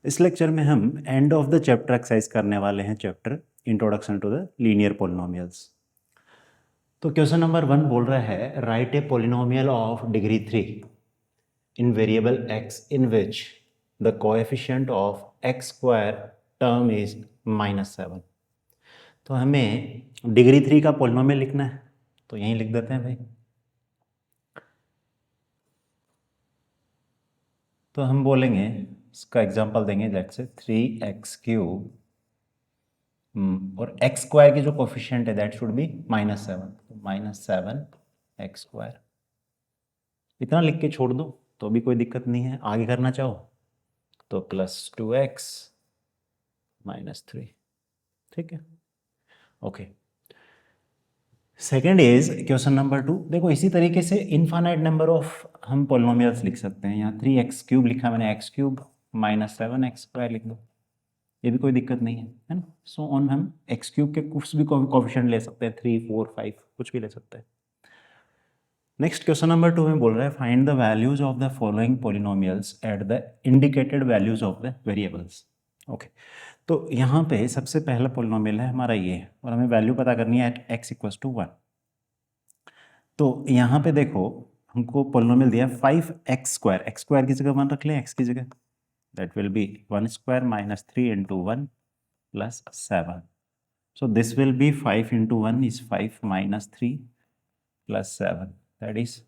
इस लेक्चर में हम end of the chapter exercise करने वाले हैं, chapter introduction to the linear polynomials. तो क्वेश्चन नंबर 1 बोल रहा है write a polynomial of degree 3 in variable x in which the coefficient of x square term is -7। तो हमें डिग्री 3 का पॉलिनोमियल लिखना है, तो यहीं लिख देते हैं भाई। तो हम बोलेंगे, इसका एग्जांपल देंगे जैसे 3x³ और x स्क्वायर की जो कोफिशिएंट है दैट शुड बी -7, तो -7x²। इतना लिख के छोड़ दो तो भी कोई दिक्कत नहीं है। आगे करना चाहो तो +2x -3, ठीक है, okay. Second is question number 2। देखो इसी तरीके से इनफाइनाइट नंबर ऑफ हम पॉलिनोमियल्स लिख सकते हैं। यहाँ 3x³ लिखा मैंने, x³ -7x² लिख दो, ये भी कोई दिक्कत नहीं है ना। सो ऑन हम x³ के कुछ भी कोफिशिएंट ले सकते हैं, 3, 4, 5 कुछ भी ले सकते हैं। नेक्स्ट क्वेश्चन नंबर 2 में बोल रहा है find the values of the following polynomials at the indicated values of the variables. Okay, तो यहाँ पे सबसे पहला पॉलिनोमियल है हमारा ये, और हमें वैल्यू पता करनी है एट x = 1। तो यहाँ पे देखो हमको पॉलिनोमियल दिया 5x², x² की जगह 1 रख लें, x की जगह, that will B 1² -3 × 1 + 7। So this will be 5 × 1 is 5 - 3 + 7, that is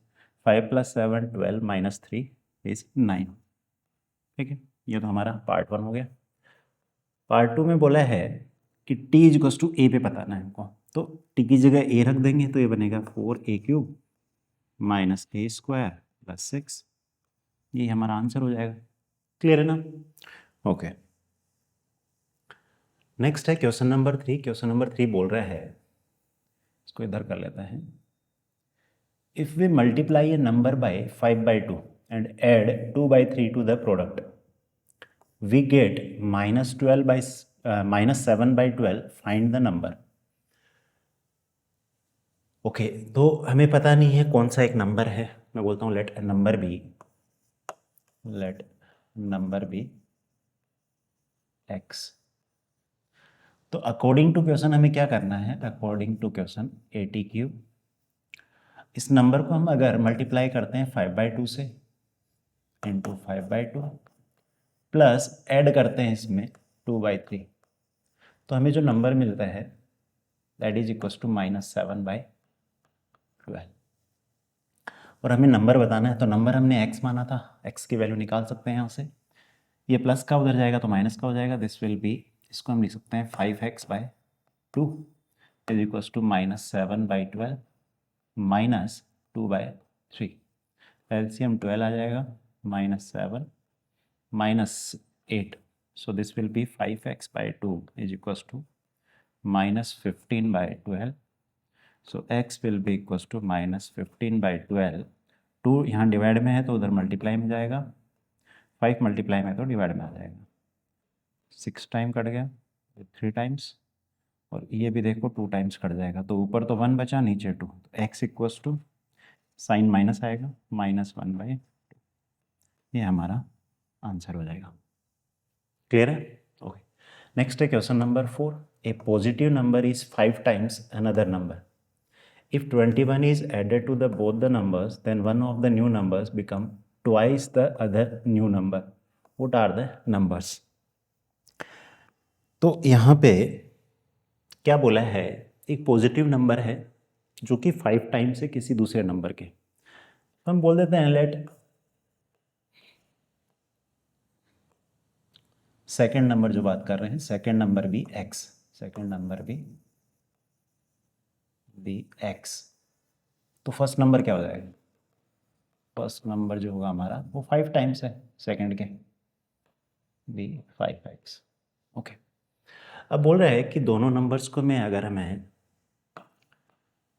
5 + 7 12 - 3 is 9। ठीक है, ये तो हमारा पार्ट 1 हो गया। पार्ट 2 में बोला है कि t = a पे बताना है हमको, तो t की जगह a रख देंगे तो ये बनेगा 4a³ - a² + 6, ये हमारा आंसर हो जाएगा। क्लियर है ना? ओके, नेक्स्ट है क्वेश्चन नंबर 3। क्वेश्चन नंबर 3 बोल रहा है, इसको इधर कर लेता है, if we multiply a number by 5/2 and add 2/3 to the product, we get -7/12, find the number। Okay, तो हमें पता नहीं है कौन सा एक नंबर है। मैं बोलता हूँ लेट नंबर बी x। तो अकॉर्डिंग टू क्वेश्चन हमें क्या करना है, अकॉर्डिंग टू क्वेश्चन 80³ इस नंबर को हम अगर मल्टीप्लाई करते हैं 5/2 से इंटू 5/2 प्लस ऐड करते हैं इसमें 2/3, तो हमें जो नंबर मिलता है दैट इज इक्वल टू -7/12। और हमें नंबर बताना है, तो नंबर हमने x माना था, x की वैल्यू निकाल सकते हैं यहाँ से। ये प्लस का उधर जाएगा तो माइनस का हो जाएगा, दिस विल बी, इसको हम लिख सकते हैं 5x/2 is equal to -7/12 -2/3। LCM 12 आ जाएगा, -7 -8, so this will be 5x/2 is equals to -15/12, so x will be equals to -15/12। 2 यहाँ डिवाइड में है तो उधर मल्टीप्लाई में जाएगा, 5 मल्टीप्लाई में तो डिवाइड में आ जाएगा। 6 टाइम कट गया, 3 टाइम्स, और ये भी देखो 2 टाइम्स कट जाएगा, तो ऊपर तो 1 बचा, नीचे 2, तो x equals to sign minus आएगा -1/2, ये हमारा आंसर हो जाएगा। क्लियर है? ओके, नेक्स्ट है question number 4। A positive number is 5 times another number. If 21 is added to the both the numbers, then one of the new numbers become twice the other new number. What are the numbers? तो यहाँ पे क्या बोला है, एक positive number है जो कि 5 टाइम्स है किसी दूसरे नंबर के, तो हम बोल देते हैं लेट सेकेंड नंबर जो बात कर रहे हैं, सेकेंड नंबर भी x, सेकेंड नंबर भी x। तो फर्स्ट नंबर क्या हो जाएगा, फर्स्ट नंबर जो होगा हमारा वो 5 टाइम्स है सेकेंड के, भी 5x। ओके, अब बोल रहा है कि दोनों नंबर्स को मैं अगर मैं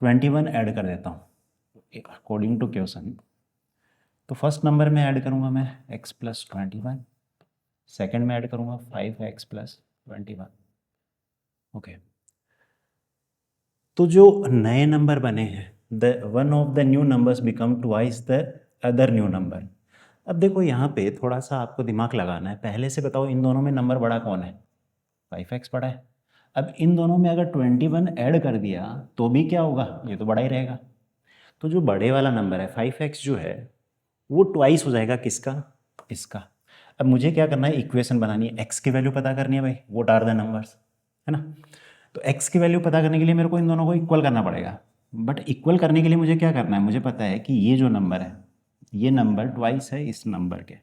21 ऐड कर देता हूँ अकॉर्डिंग टू क्वेश्चन, तो फर्स्ट नंबर में ऐड करूँगा मैं x + 21, सेकेंड में ऐड करूँगा 5x + 21। ओके, तो जो नए नंबर बने हैं, the one of the new numbers become twice the other new number. अब देखो यहाँ पे थोड़ा सा आपको दिमाग लगाना है, पहले से बताओ इन दोनों में नंबर बड़ा कौन है? 5x बड़ा है। अब इन दोनों में अगर 21 ऐड कर दिया तो भी क्या होगा? ये तो बड़ा ही रहेगा। तो जो बड़े वाला नंबर है 5x जो है वो ट्वाइस हो जाएगा किसका? इसका। अब मुझे क्या करना है? इक्वेशन बनानी है, x की वैल्यू पता करनी है भाई, व्हाट आर द नंबर्स, है ना। तो x की वैल्यू पता करने के लिए मेरे को इन दोनों को इक्वल करना पड़ेगा। बट इक्वल करने के लिए मुझे क्या करना है? मुझे पता है कि ये जो नंबर है ये नंबर ट्वाइस है इस नंबर के।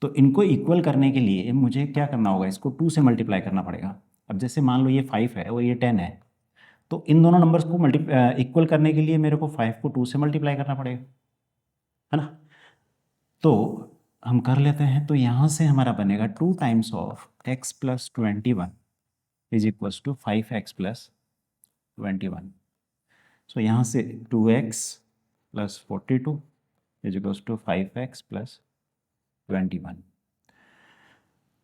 तो इनको इक्वल करने के लिए मुझे क्या करना होगा? इसको 2 से मल्टीप्लाई करना पड़ेगा। अब जैसे मान लो ये 5 है और ये 10 है, तो इन दोनों नंबर्स को इक्वल करने के लिए मेरे को 5 को 2 से मल्टीप्लाई करना पड़ेगा, है ना। तो हम कर लेते हैं। तो यहाँ से हमारा बनेगा 2 times of x plus 21 is equals to 5x plus 21। So यहाँ से 2x plus 42 is equals to 5x plus 21।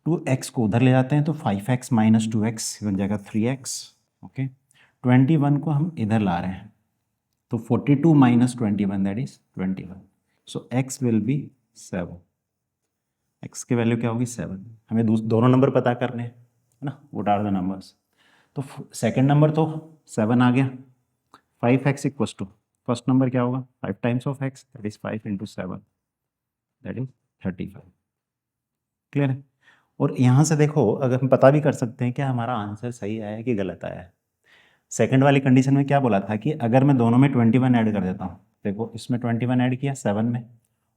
2x को उधर ले जाते हैं तो 5x माइनस 2x बन जाएगा 3x। ओके, 21 को हम इधर ला रहे हैं तो 42 minus 21 that is 21। So x will B 7। x की वैल्यू क्या होगी? 7। हमें दोनों नंबर पता करने हैं, है ना, व्हाट आर द नंबर्स। तो सेकंड नंबर तो 7 आ गया। 5x equals to first number क्या होगा? 5 times of x that is 5 into 7 that is 35। Clear है। और यहाँ से देखो, अगर हम पता भी कर सकते हैं कि हमारा आंसर सही आया है कि गलत आया है। सेकंड वाली कंडीशन में क्या बोला था कि अगर मैं दोनों में 21 ऐड कर देता हूँ, देखो इसमें 21 ऐड किया 7 में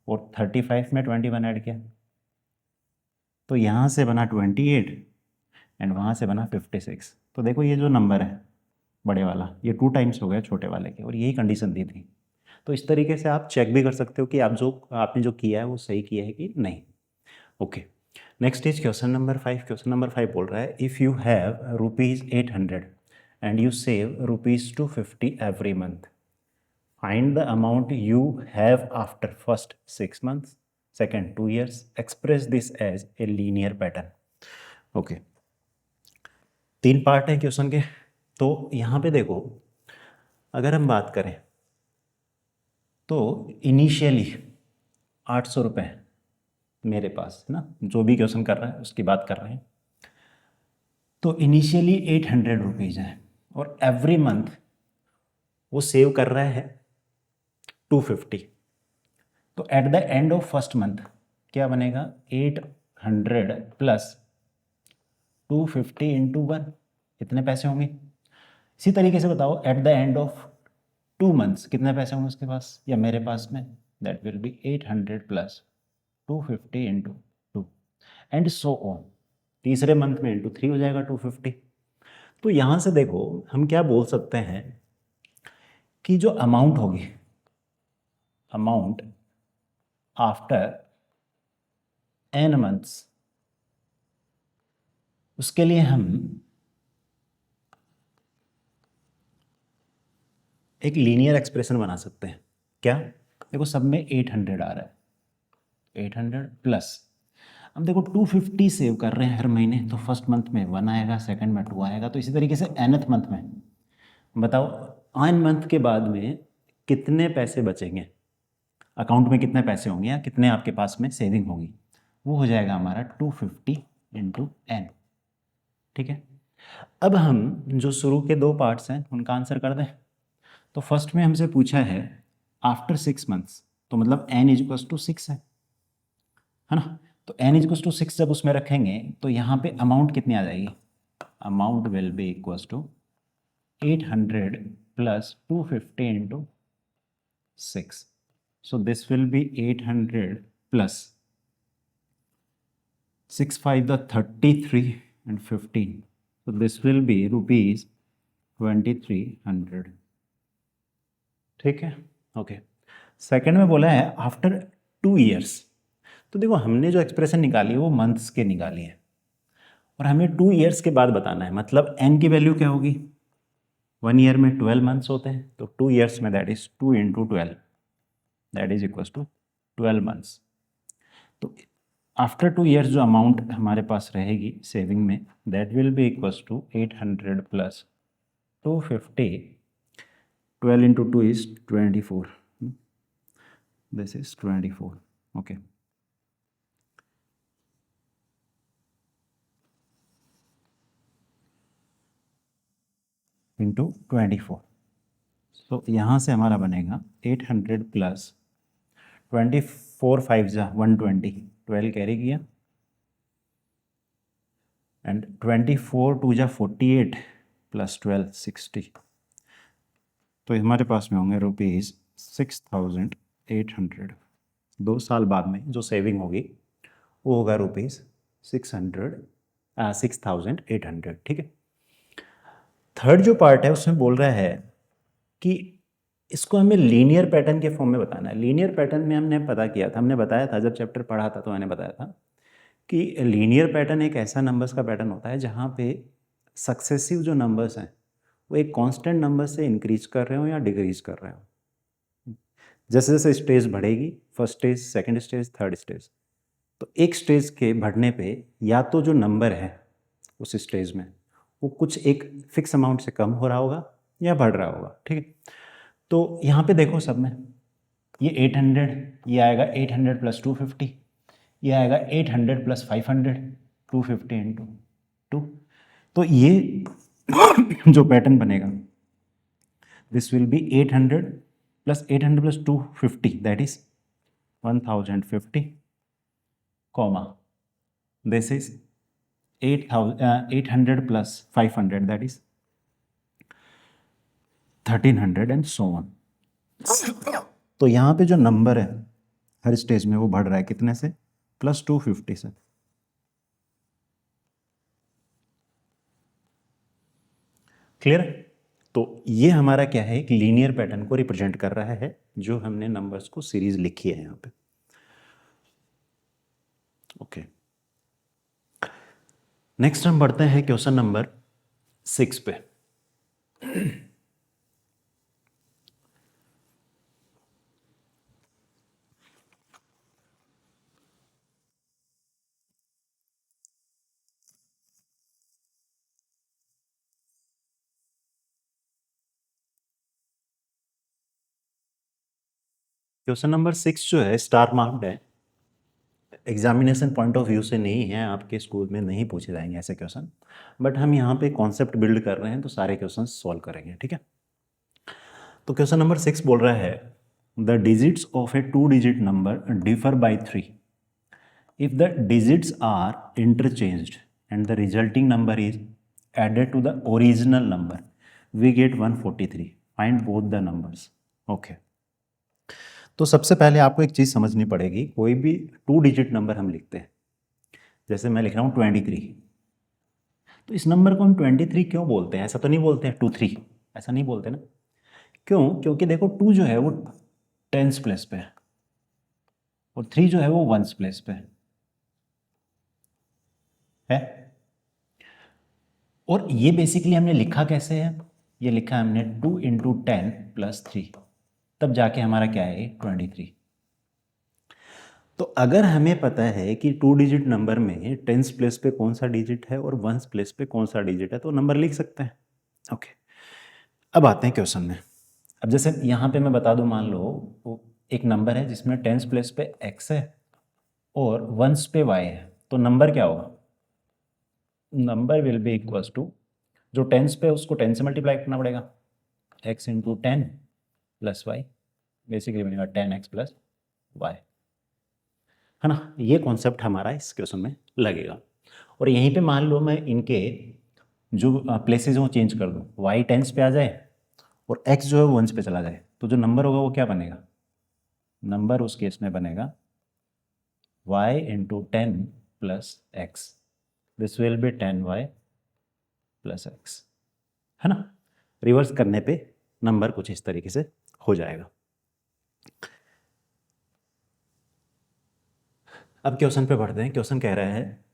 और 35 में 21 ऐड किया, तो यहाँ से बना 28 एंड वहाँ से बना 56। तो देखो ये जो नंबर है बड़े वाला ये 2 टाइम्स हो गया छोटे वाले के, और यही कंडीशन दी थी। तो इस तरीके से आप चेक भी कर सकते हो कि आपने जो किया है वो सही किया है कि नहीं। Okay, next is question number 5। Question number 5 बोल रहा है if you have ₹800 and you save ₹250 every month, find the amount you have after first 6 months, second 2 years, express this as a linear pattern. Okay, 3 part हैं क्वेश्चन के। तो यहाँ पे देखो, अगर हम बात करें तो इनिशियली 800 रुपये मेरे पास है ना, जो भी क्वेश्चन कर रहा है उसकी बात कर रहे हैं। तो इनिशियली 800 रुपीज़ है और एवरी मंथ वो सेव कर रहा है 250। तो at the end of first month क्या बनेगा? 800 प्लस 250 इंटू 1, कितने पैसे होंगे? इसी तरीके से बताओ at the end of 2 months कितने पैसे होंगे उसके पास या मेरे पास में? That will B 800 plus 250 into 2 and so on. तीसरे मंथ में इंटू 3 हो जाएगा 250। तो यहाँ से देखो हम क्या बोल सकते हैं कि जो अमाउंट होगी, अमाउंट आफ्टर n months, उसके लिए हम एक लीनियर एक्सप्रेशन बना सकते हैं। क्या? देखो सब में 800 आ रहा है, 800 प्लस, अब देखो 250 सेव कर रहे हैं हर महीने, तो फर्स्ट मंथ में 1 आएगा, सेकंड में 2 आएगा, तो इसी तरीके से nth मंथ में बताओ n मंथ के बाद में कितने पैसे बचेंगे, अकाउंट में कितने पैसे होंगे या कितने आपके पास में सेविंग होगी, वो हो जाएगा हमारा 250 इंटू n। ठीक है, अब हम जो शुरू के 2 पार्ट्स हैं उनका आंसर कर दें। तो फर्स्ट में हमसे पूछा है आफ्टर 6 months, तो मतलब n इज टू 6 है ना। तो n इज टू 6 जब उसमें रखेंगे तो यहाँ पे अमाउंट कितनी आ जाएगी? Amount will be equals to 800 plus 250 into 6। So this will be 800 plus 6 5 the 33 and 15. So this will be rupees 2300। ठीक है, ओके। सेकंड में बोला है आफ्टर 2 years। तो देखो हमने जो एक्सप्रेशन निकाली है वो मंथ्स के निकाली है और हमें 2 years के बाद बताना है, मतलब n की वैल्यू क्या होगी? 1 year में 12 months होते हैं, तो 2 years में that is 2 into 12 that is equal to 12 months। तो आफ्टर 2 years जो अमाउंट हमारे पास रहेगी सेविंग में that will be equals to 800 plus 250, 12 into 2 is 24, this is 24। Okay into 24, तो यहाँ से हमारा बनेगा 800 प्लस 24 5 जा 120, 12 कैरी किया, एंड 24 2 जा 48 प्लस 12 60, तो हमारे पास में होंगे ₹6800। 2 साल बाद में जो सेविंग होगी वो होगा ₹6,800, ठीक है। थर्ड जो पार्ट है उसमें बोल रहा है कि इसको हमें लीनियर पैटर्न के फॉर्म में बताना है। लीनियर पैटर्न में हमने पता किया था, हमने बताया था जब चैप्टर पढ़ा था तो मैंने बताया था कि लीनियर पैटर्न एक ऐसा नंबर्स का पैटर्न होता है जहाँ पे सक्सेसिव जो नंबर्स हैं वो एक कांस्टेंट नंबर से इंक्रीज कर रहे हो या डिक्रीज कर रहे हो। जैसे जैसे स्टेज बढ़ेगी, first stage, second stage, third stage, तो एक स्टेज के बढ़ने पे या तो जो नंबर है उस स्टेज में वो कुछ एक फिक्स अमाउंट से कम हो रहा होगा या बढ़ रहा होगा, ठीक है। तो यहाँ पे देखो सब में ये 800, ये आएगा 800 प्लस 250, ये आएगा 800 प्लस 500, 250 इंटू 2, तो ये जो पैटर्न बनेगा this will B 800 plus 800 plus 250 that is 1050, comma this is 800 plus 500 that is 1300 and so on. तो यहाँ पे जो नंबर है हर स्टेज में वो बढ़ रहा है कितने से, प्लस 250 से। क्लियर? तो ये हमारा क्या है, एक लीनियर पैटर्न को रिप्रेजेंट कर रहा है जो हमने नंबर्स को सीरीज लिखी है यहाँ पे। ओके, नेक्स्ट हम बढ़ते हैं क्वेश्चन नंबर 6 पे। क्वेश्चन नंबर 6 जो है स्टार मार्क्ड है, एग्जामिनेशन पॉइंट ऑफ व्यू से नहीं है, आपके स्कूल में नहीं पूछे जाएंगे ऐसे क्वेश्चन, बट हम यहाँ पे कॉन्सेप्ट बिल्ड कर रहे हैं तो सारे क्वेश्चन सॉल्व करेंगे, ठीक है। तो क्वेश्चन नंबर 6 बोल रहा है the digits of A 2 digit number differ by 3 if the digits are interchanged and the resulting number is added to the original number we get 143, find both the numbers। okay, तो सबसे पहले आपको एक चीज़ समझनी पड़ेगी, कोई भी 2 डिजिट नंबर हम लिखते हैं, जैसे मैं लिख रहा हूँ 23, तो इस नंबर को हम 23 क्यों बोलते हैं, ऐसा तो नहीं बोलते हैं 23, ऐसा नहीं बोलते ना, क्यों, क्योंकि देखो 2 जो है वो टेंस प्लेस पे है और 3 जो है वो वंस प्लेस पे है। और ये बेसिकली हमने लिखा कैसे है, ये लिखा हमने 2 इंटू 10 प्लस 3, तब जाके हमारा क्या है 23। तो अगर हमें पता है कि 2 डिजिट नंबर में टेंस प्लेस पे कौन सा डिजिट है और वंस प्लेस पे कौन सा डिजिट है तो नंबर लिख सकते हैं। ओके, अब आते हैं क्वेश्चन में। अब जैसे यहाँ पे मैं बता दूं, मान लो वो एक नंबर है जिसमें टेंस प्लेस पे x है और वंस पे y है, तो नंबर क्या होगा, number will be equals to, जो टेंस पे उसको 10 से मल्टीप्लाई करना पड़ेगा, x into 10 plus y, basically बनेगा 10x प्लस वाई, है ना। ये कॉन्सेप्ट हमारा इस क्वेश्चन में लगेगा। और यहीं पे मान लो मैं इनके जो प्लेसेस वो चेंज कर दूँ, y टेंस पे आ जाए और x जो है वो वंस पे चला जाए, तो जो नंबर होगा वो क्या बनेगा, नंबर उस केस में बनेगा y into 10 plus x, this will B 10y plus x, है ना। रिवर्स करने पे नंबर कुछ इस तरीके से हो जाएगा। अब क्वेश्चन पे बढ़ते हैं। क्वेश्चन कह रहा है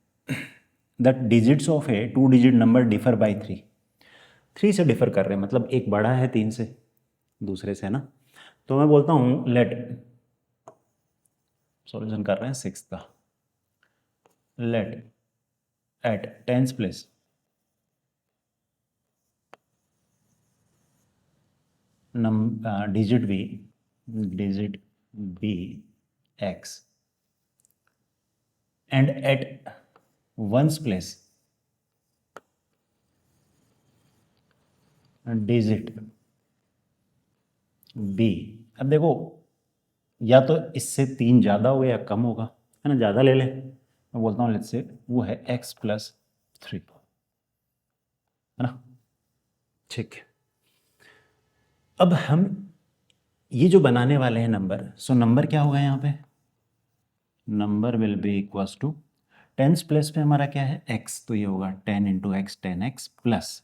that digits of A 2 digit number differ by 3, 3 से डिफर कर रहे हैं, मतलब एक बड़ा है 3 से, दूसरे से, है ना। तो मैं बोलता हूँ लेट, सॉल्यूशन कर रहे हैं 6 का, let at tens place digit be, digit be x and at ones place digit be. अब देखो या तो इससे 3 ज़्यादा होगा या कम होगा, है ना, ज़्यादा ले ले, मैं बोलता हूँ लेट्स से वो है x+3, है ना, ठीक है। अब हम ये जो बनाने वाले हैं नंबर, सो नंबर क्या होगा यहाँ पे, number will be equals to tens place पे हमारा क्या है x, तो ये होगा 10 into x 10x plus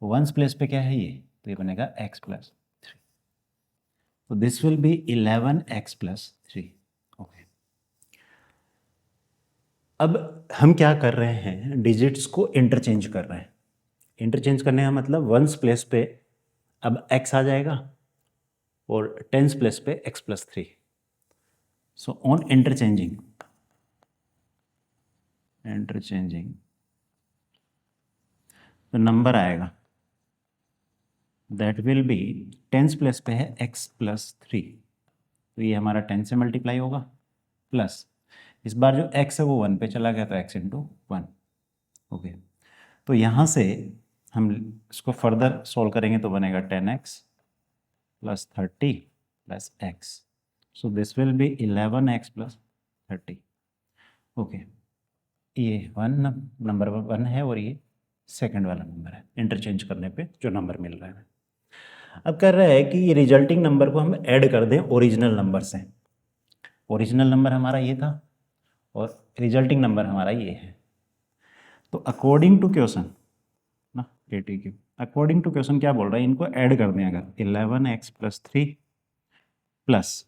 ones place पे क्या है ये, तो ये बनेगा x+3, तो this will B 11x+3। Okay, अब हम क्या कर रहे हैं, डिजिट्स को इंटरचेंज कर रहे हैं। इंटरचेंज करने का मतलब वंस प्लेस पे अब x आ जाएगा और टेंस प्लेस पे x+3। सो ऑन इंटरचेंजिंग तो नंबर आएगा that will be tense place पे है x+3, तो ये हमारा 10 से मल्टीप्लाई होगा, प्लस इस बार जो x है वो 1 पे चला गया तो x इंटू 1। ओके, तो यहाँ से हम इसको फर्दर सॉल्व करेंगे तो बनेगा 10x plus 30 plus x, so this will B 11x plus 30। Okay, ये नंबर 1 है और ये सेकंड वाला नंबर है, इंटरचेंज करने पे जो नंबर मिल रहा है। अब कर रहा है कि ये रिजल्टिंग नंबर को हम ऐड कर दें ओरिजिनल नंबर से। ओरिजिनल नंबर हमारा ये था और रिजल्टिंग नंबर हमारा ये है। तो अकॉर्डिंग टू क्वेश्चन ना, ATQ अकॉर्डिंग टू क्वेश्चन क्या बोल रहा है, इनको ऐड कर दें अगर 11x+3 प्लस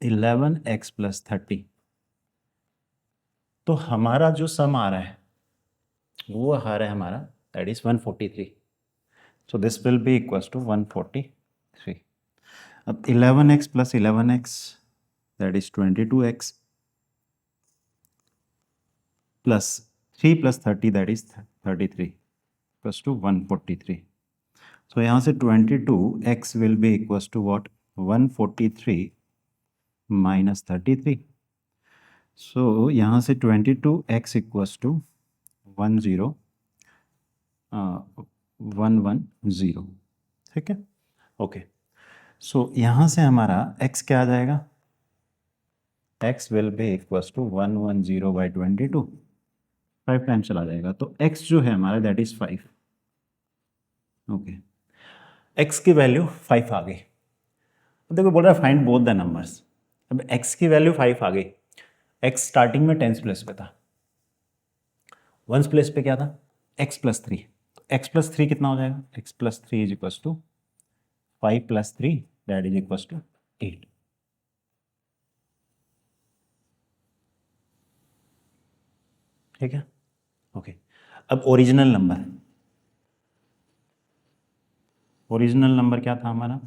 11x+30, तो हमारा जो सम आ रहा है वो आ रहा है हमारा that is 143। So this will be equals to 143। अब 11x plus 11x that is 22x plus 3 plus 30 that is 33 plus to 143। So यहाँ से 22x will be equals to what, 143 minus 33। So यहाँ से 22x इक्वल्स टू 10110, ठीक है। Okay, सो यहाँ से हमारा x क्या आ जाएगा, x will be equals to 110/22, 5 times चला जाएगा, तो x जो है हमारा दैट इज 5। ओके, x की वैल्यू 5 आ गई। अब देखो बोल रहा है फाइंड बोथ द नंबर्स। अब x की वैल्यू 5 आ गई, x स्टार्टिंग में टेंस प्लेस पे था, वंस प्लेस पे क्या था x+3, तो x+3 कितना हो जाएगा, x+3 is equals to 5 + 3 that is equals to 8। ठीक है, ओके। अब ओरिजिनल नंबर क्या था हमारा,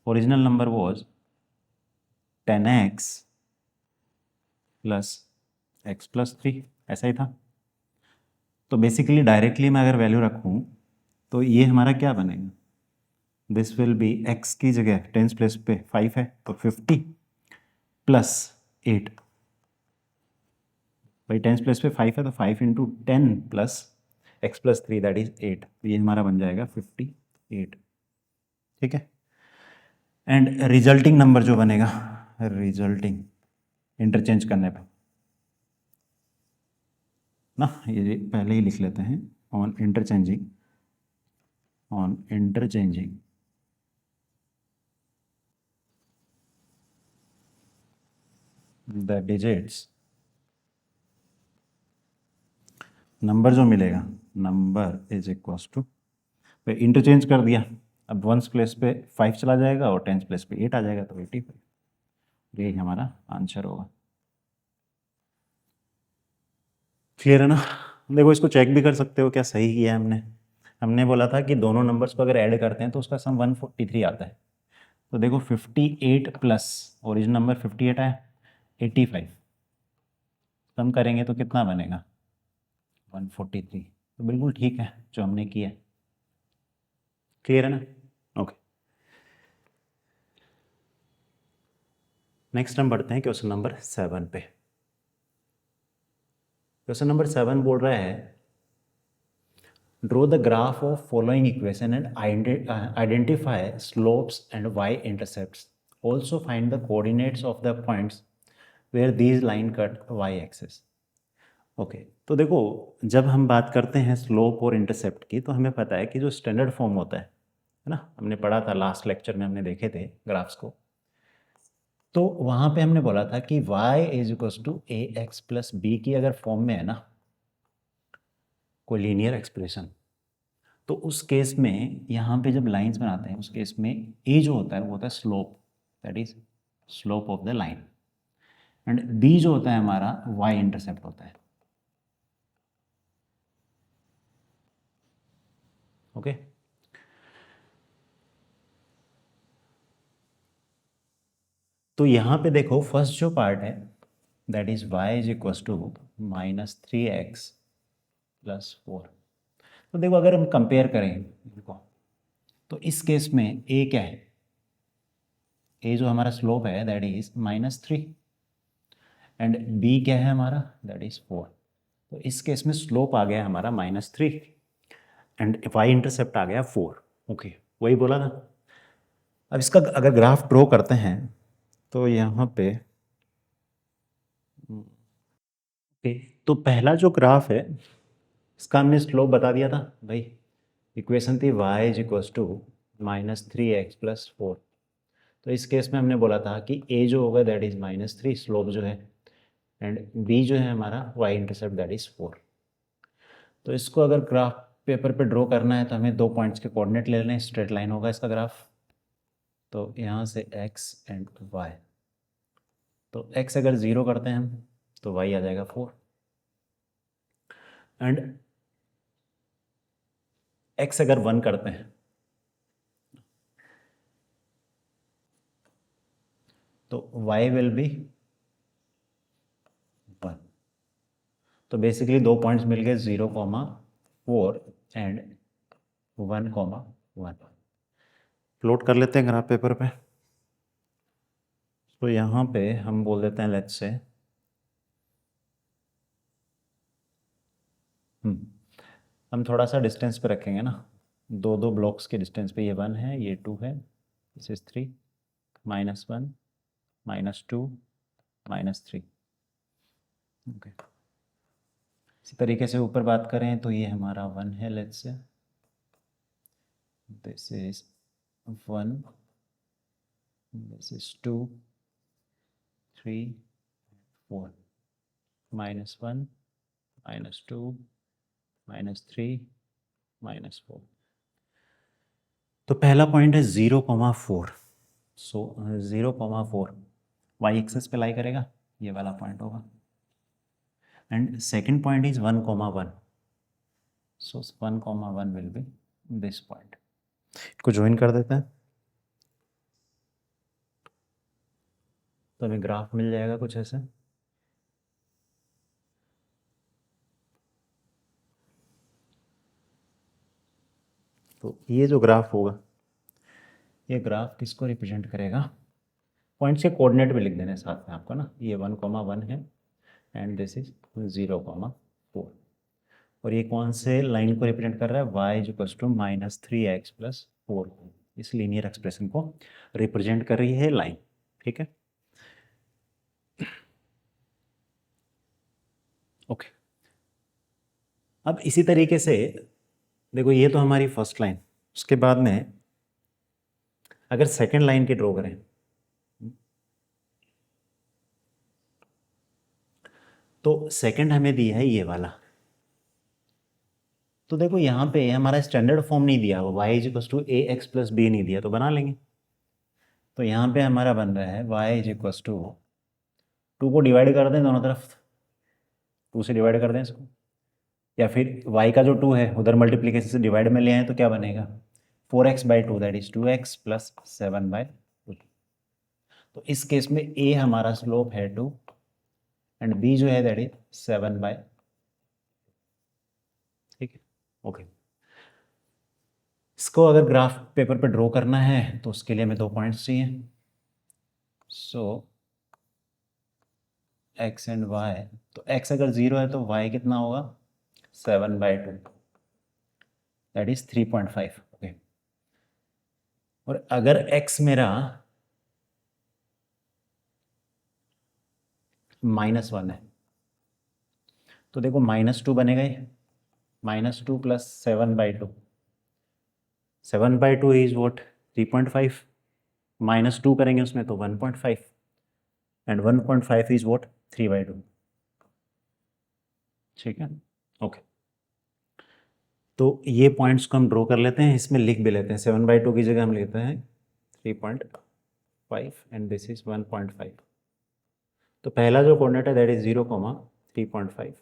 original number was 10x plus x+3, ऐसा ही था। तो बेसिकली डायरेक्टली मैं अगर वैल्यू रखूं तो ये हमारा क्या बनेगा, दिस विल बी x की जगह टेंस प्लेस पे 5 है तो 50 प्लस 8, भाई टेंस प्लेस पे 5 है तो 5 into 10 plus x+3 that is 8, तो ये हमारा बन जाएगा 58। ठीक है, एंड रिजल्टिंग नंबर जो बनेगा, रिजल्टिंग इंटरचेंज करने पे ना, ये पहले ही लिख लेते हैं, on interchanging the digits, number जो मिलेगा, number is equals to, interchange कर दिया, अब वंस प्लेस पे 5 चला जाएगा और टेंस प्लेस पे 8 आ जाएगा तो 85, यही हमारा आंसर होगा। क्लियर है ना। देखो इसको चेक भी कर सकते हो क्या सही किया है हमने। हमने बोला था कि दोनों नंबर्स को अगर ऐड करते हैं तो उसका सम 143 आता है। तो देखो 58 प्लस ओरिजिनल नंबर 58 आया, 85 कम करेंगे तो कितना बनेगा 143, तो बिल्कुल ठीक है जो हमने किया। क्लियर है ना। ओके, नेक्स्ट हम बढ़ते हैं क्वेश्चन नंबर 7 पे। क्वेश्चन नंबर 7 बोल रहा है draw the graph of following equation and identify slopes and y intercepts, also find the coordinates of the points where these line cut y axis. Okay, तो देखो जब हम बात करते हैं स्लोप और इंटरसेप्ट की तो हमें पता है कि जो स्टैंडर्ड फॉर्म होता है ना, हमने पढ़ा था लास्ट लेक्चर में, हमने देखे थे ग्राफ्स को। तो वहाँ पे हमने बोला था कि y is equals to A x plus b की अगर फॉर्म में है ना कोई लीनियर एक्सप्रेशन, तो उस केस में यहाँ पे जब लाइंस बनाते हैं उस केस में a जो होता है वो होता है slope, that is slope of the line, and b जो होता है हमारा y इंटरसेप्ट होता है। ओके, तो यहाँ पे देखो फर्स्ट जो पार्ट है that is y is equals to -3x plus 4। तो देखो अगर हम कंपेयर करें इनको तो इस केस में a क्या है, a जो हमारा स्लोप है दैट इज -3 एंड b क्या है हमारा दैट इज 4। तो इस केस में स्लोप आ गया हमारा -3 एंड y इंटरसेप्ट आ गया 4। ओके, वही बोला था। अब इसका अगर ग्राफ ड्रॉ करते हैं तो यहाँ पे ओके, तो पहला जो ग्राफ है इसका हमने स्लोप बता दिया था भाई, इक्वेशन थी y is equals to -3x plus 4। तो इस केस में हमने बोला था कि a जो होगा दैट इज -3 स्लोप जो है, एंड b जो है हमारा y इंटरसेप्ट दैट इज 4। तो इसको अगर ग्राफ पेपर पे ड्रॉ करना है तो हमें 2 पॉइंट्स के कोऑर्डिनेट ले लेने, स्ट्रेट लाइन होगा इसका ग्राफ। तो यहाँ से x एंड y, तो x अगर 0 करते हैं हम तो y आ जाएगा 4 एंड x अगर 1 करते हैं तो y विल बी 1। तो बेसिकली 2 पॉइंट्स मिल गए 0,4 एंड 1,1। प्लॉट कर लेते हैं ग्राफ पेपर पे। तो यहाँ पे हम बोल देते हैं लेट्स से हम थोड़ा सा डिस्टेंस पे रखेंगे ना, 2 ब्लॉक्स के डिस्टेंस पे, ये 1 है ये 2 है, दिस इज 3, -1 -2 -3। ओके, इसी तरीके से ऊपर बात करें तो ये हमारा 1 है, let's say this is 1, this is 2 3 4, -1 -2 -3 -4। तो पहला पॉइंट है 0,4, सो 0,4 वाई एक्सेस पे लाई करेगा, ये वाला पॉइंट होगा। And second point is 1,1, so 1,1 will be this point. इसको ज्वाइन कर देते हैं तो हमें ग्राफ मिल जाएगा कुछ ऐसे। तो ये जो ग्राफ होगा ये ग्राफ किसको रिप्रेजेंट करेगा, पॉइंट्स के कोऑर्डिनेट भी लिख देने साथ में आपको ना, ये 1,1 है एंड दिस इज 0,4। और ये कौन से लाइन को रिप्रेजेंट कर रहा है, y is equals to -3x plus 4, इस लीनियर एक्सप्रेशन को रिप्रेजेंट कर रही है लाइन। ठीक है, ओके। अब इसी तरीके से देखो ये तो हमारी फर्स्ट लाइन, उसके बाद में अगर सेकेंड लाइन की ड्रॉ करें तो सेकेंड हमें दिया है ये वाला। तो देखो यहाँ पे हमारा स्टैंडर्ड फॉर्म नहीं दिया हुआ, y is equals to A x plus b नहीं दिया, तो बना लेंगे। तो यहाँ पे हमारा बन रहा है y इज इक्वल्स टू 2 को डिवाइड कर दें दोनों तरफ, 2 से डिवाइड कर दें इसको, या फिर y का जो 2 है उधर मल्टीप्लीकेशन से डिवाइड में ले आए तो क्या बनेगा 4x/2 that is 2x plus 7/2। तो इस केस में a हमारा स्लोप है 2 एंड b जो है दैट इज 7/, ठीक है, ओके। इसको अगर ग्राफ पेपर पे ड्रॉ करना है तो उसके लिए हमें 2 पॉइंट्स चाहिए। सो x एंड y, तो x अगर 0 है तो y कितना होगा 7/2, दैट इज 3.5। ओके, और अगर x मेरा -1 है तो देखो -2 बनेगा ये, -2 प्लस 7/2, 7/2 इज वॉट 3.5, -2 करेंगे उसमें तो 1.5, एंड 1.5 इज वॉट 3/2। ठीक है, ओके। तो ये पॉइंट्स को हम ड्रॉ कर लेते हैं, इसमें लिख भी लेते हैं। 7/2 की जगह हम लेते हैं 3.5 एंड दिस इज 1.5। तो पहला जो कोऑर्डिनेट है दैट इज 0,3.5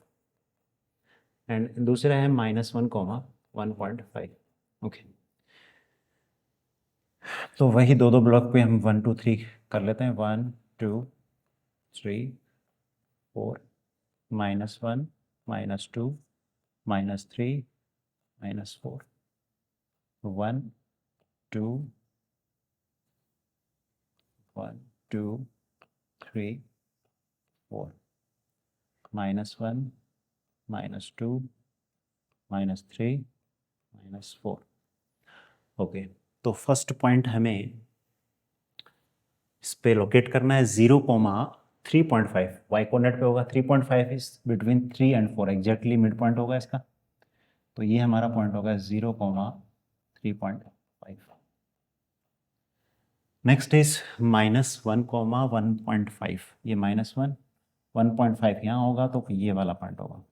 एंड दूसरा है -1,1.5। ओके, तो वही दो दो ब्लॉक पे हम 1 2 3 कर लेते हैं। 1 2 3 4 -1 -2 -3 -4 1 2 1 2 3 4 -1 -2 -3 -4। ओके, तो फर्स्ट पॉइंट हमें इस पे लोकेट करना है 0,3.5, वाई कोऑर्डिनेट पे होगा। 3.5 is between 3 and 4, exactly mid point होगा इसका। तो ये हमारा पॉइंट होगा 0,3.5। नेक्स्ट इज -1,1.5, ये -1 1.5 यहाँ होगा तो ये वाला पॉइंट होगा।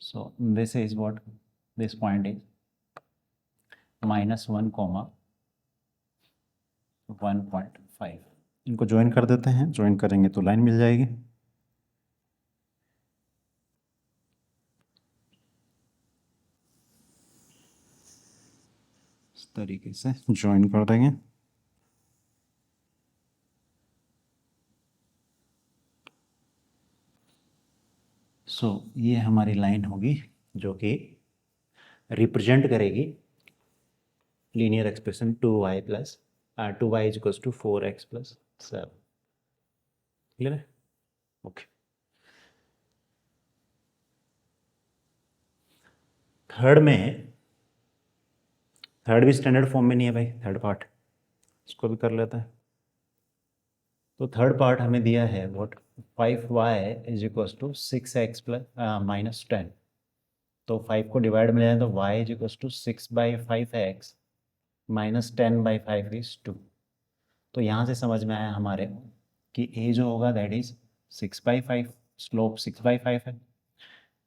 सो this is what this point is -1,1.5। इनको ज्वाइन कर देते हैं, ज्वाइन करेंगे तो लाइन मिल जाएगी। इस तरीके से ज्वाइन कर देंगे। सो ये हमारी लाइन होगी जो कि रिप्रेजेंट करेगी linear expression 2y plus 2y is equals to 4x plus 7। Clear है? ओके, थर्ड भी स्टैंडर्ड फॉर्म में नहीं है भाई, थर्ड पार्ट इसको भी कर लेते हैं। तो थर्ड पार्ट हमें दिया है what 5y is equals to 6x plus -10। तो 5 को डिवाइड में जाए तो y is equals to 6/5x -10/5 is 2। तो यहाँ से समझ में आया हमारे कि a जो होगा दैट इज 6/5, स्लोप 6/5 है,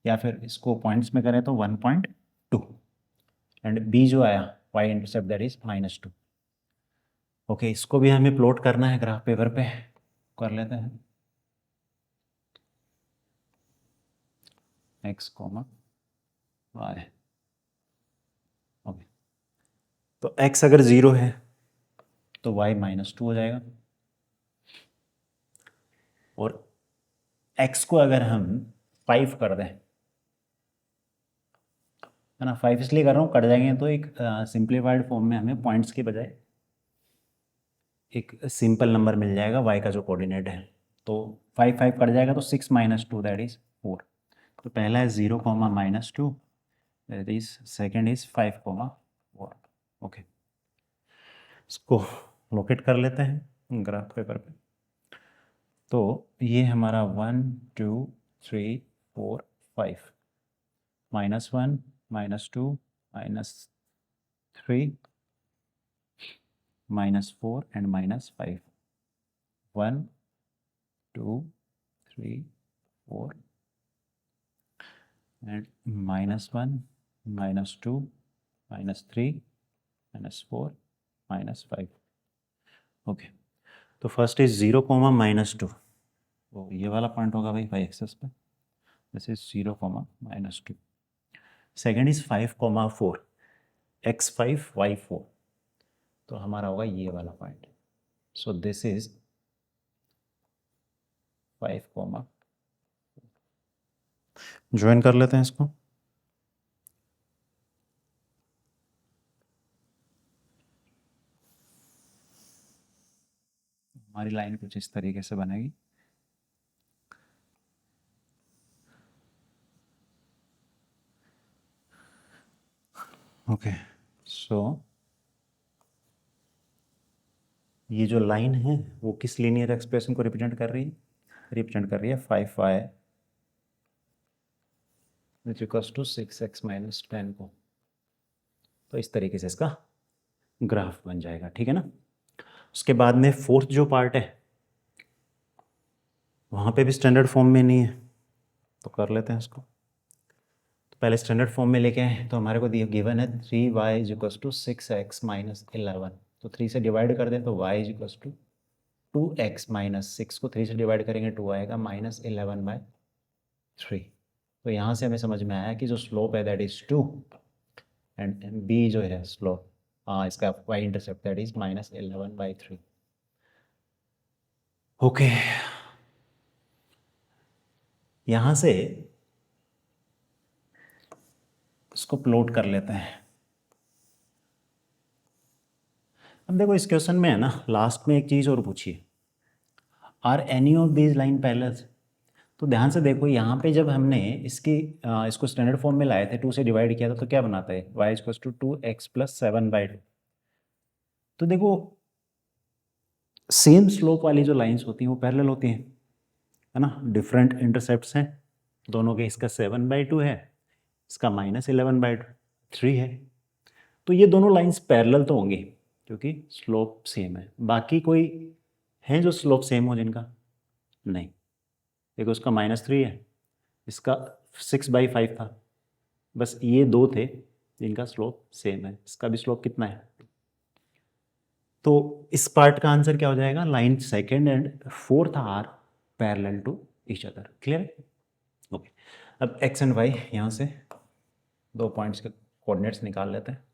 या फिर इसको पॉइंट्स में करें तो 1.2, एंड b जो आया y intercept that is -2। Okay, इसको भी हमें प्लॉट करना है ग्राफ पेपर पे, कर लेते हैं। x, y। ओके, तो x अगर 0 है तो y -2 हो जाएगा, और x को अगर हम 5 कर दें, है ना, 5 इसलिए कर रहा हूँ, कट जाएंगे तो एक सिंप्लीफाइड फॉर्म में हमें पॉइंट्स के बजाय एक सिंपल नंबर मिल जाएगा y का जो कोऑर्डिनेट है। तो 5 5 कट जाएगा तो 6 -2 दैट इज 4। तो पहला है 0, -2, that is second is 5, 4। Okay, इसको लोकेट कर लेते हैं ग्राफ पेपर पे। तो ये हमारा 1 2 3 4 5, -1 -2 -3 -4 एंड -5, 1 2 3 4 एंड -1 -2 -3 -4 -5। ओके, तो फर्स्ट इज 0, -2, तो ये वाला पॉइंट होगा भाई y-एक्सिस पे, this is 0, -2। Second is 5, 4, x5 y4, तो हमारा होगा ये वाला point. So this is 5, join कर लेते हैं इसको। हमारी लाइन कुछ इस तरीके से बनेगी। ओके, सो ये जो लाइन है वो किस लीनियर एक्सप्रेशन को रिप्रेजेंट कर रही है? रिप्रेजेंट कर रही है 5y which equals to 6x minus 10 को। तो इस तरीके से इसका ग्राफ बन जाएगा, ठीक है ना। उसके बाद में फोर्थ जो पार्ट है वहाँ पे भी स्टैंडर्ड फॉर्म में नहीं है, तो कर लेते हैं इसको। तो पहले स्टैंडर्ड फॉर्म में लेके आए, तो हमारे को दिया गिवन है 3y is equals to 6x minus 11। तो 3 से डिवाइड कर दें तो y is equals to 2x minus 6 को 3 से डिवाइड करेंगे 2 आएगा माइनस 11/3। तो यहाँ से हमें समझ में आया कि जो स्लोप है दैट इज 2 एंड b जो है स्लोप इसका y intercept that is minus 11/3। Okay, यहाँ से इसको प्लॉट कर लेते हैं। अब देखो इस क्वेश्चन में है ना, लास्ट में एक चीज़ और पूछिए, are any of these line parallels. तो ध्यान से देखो यहाँ पे जब हमने इसको स्टैंडर्ड फॉर्म में लाए थे, 2 से डिवाइड किया था, तो क्या बनाता है y equals to 2x plus 7/2। तो देखो सेम स्लोप वाली जो लाइंस होती हैं वो पैरेलल होती हैं, है ना। डिफरेंट इंटरसेप्ट्स हैं दोनों के, इसका 7/2 है, इसका माइनस 11/3 है। तो ये दोनों लाइंस पैरेलल तो होंगी क्योंकि स्लोप सेम है। बाकी कोई है जो स्लोप सेम हो जिनका? नहीं। देखो उसका -3 है, इसका 6/5 था, बस ये दो थे जिनका स्लोप सेम है। इसका भी स्लोप कितना है? तो इस पार्ट का आंसर क्या हो जाएगा? Line second and fourth are parallel to each other. Clear? Okay, अब एक्स एंड वाई यहाँ से दो पॉइंट्स के कोऑर्डिनेट्स निकाल लेते हैं।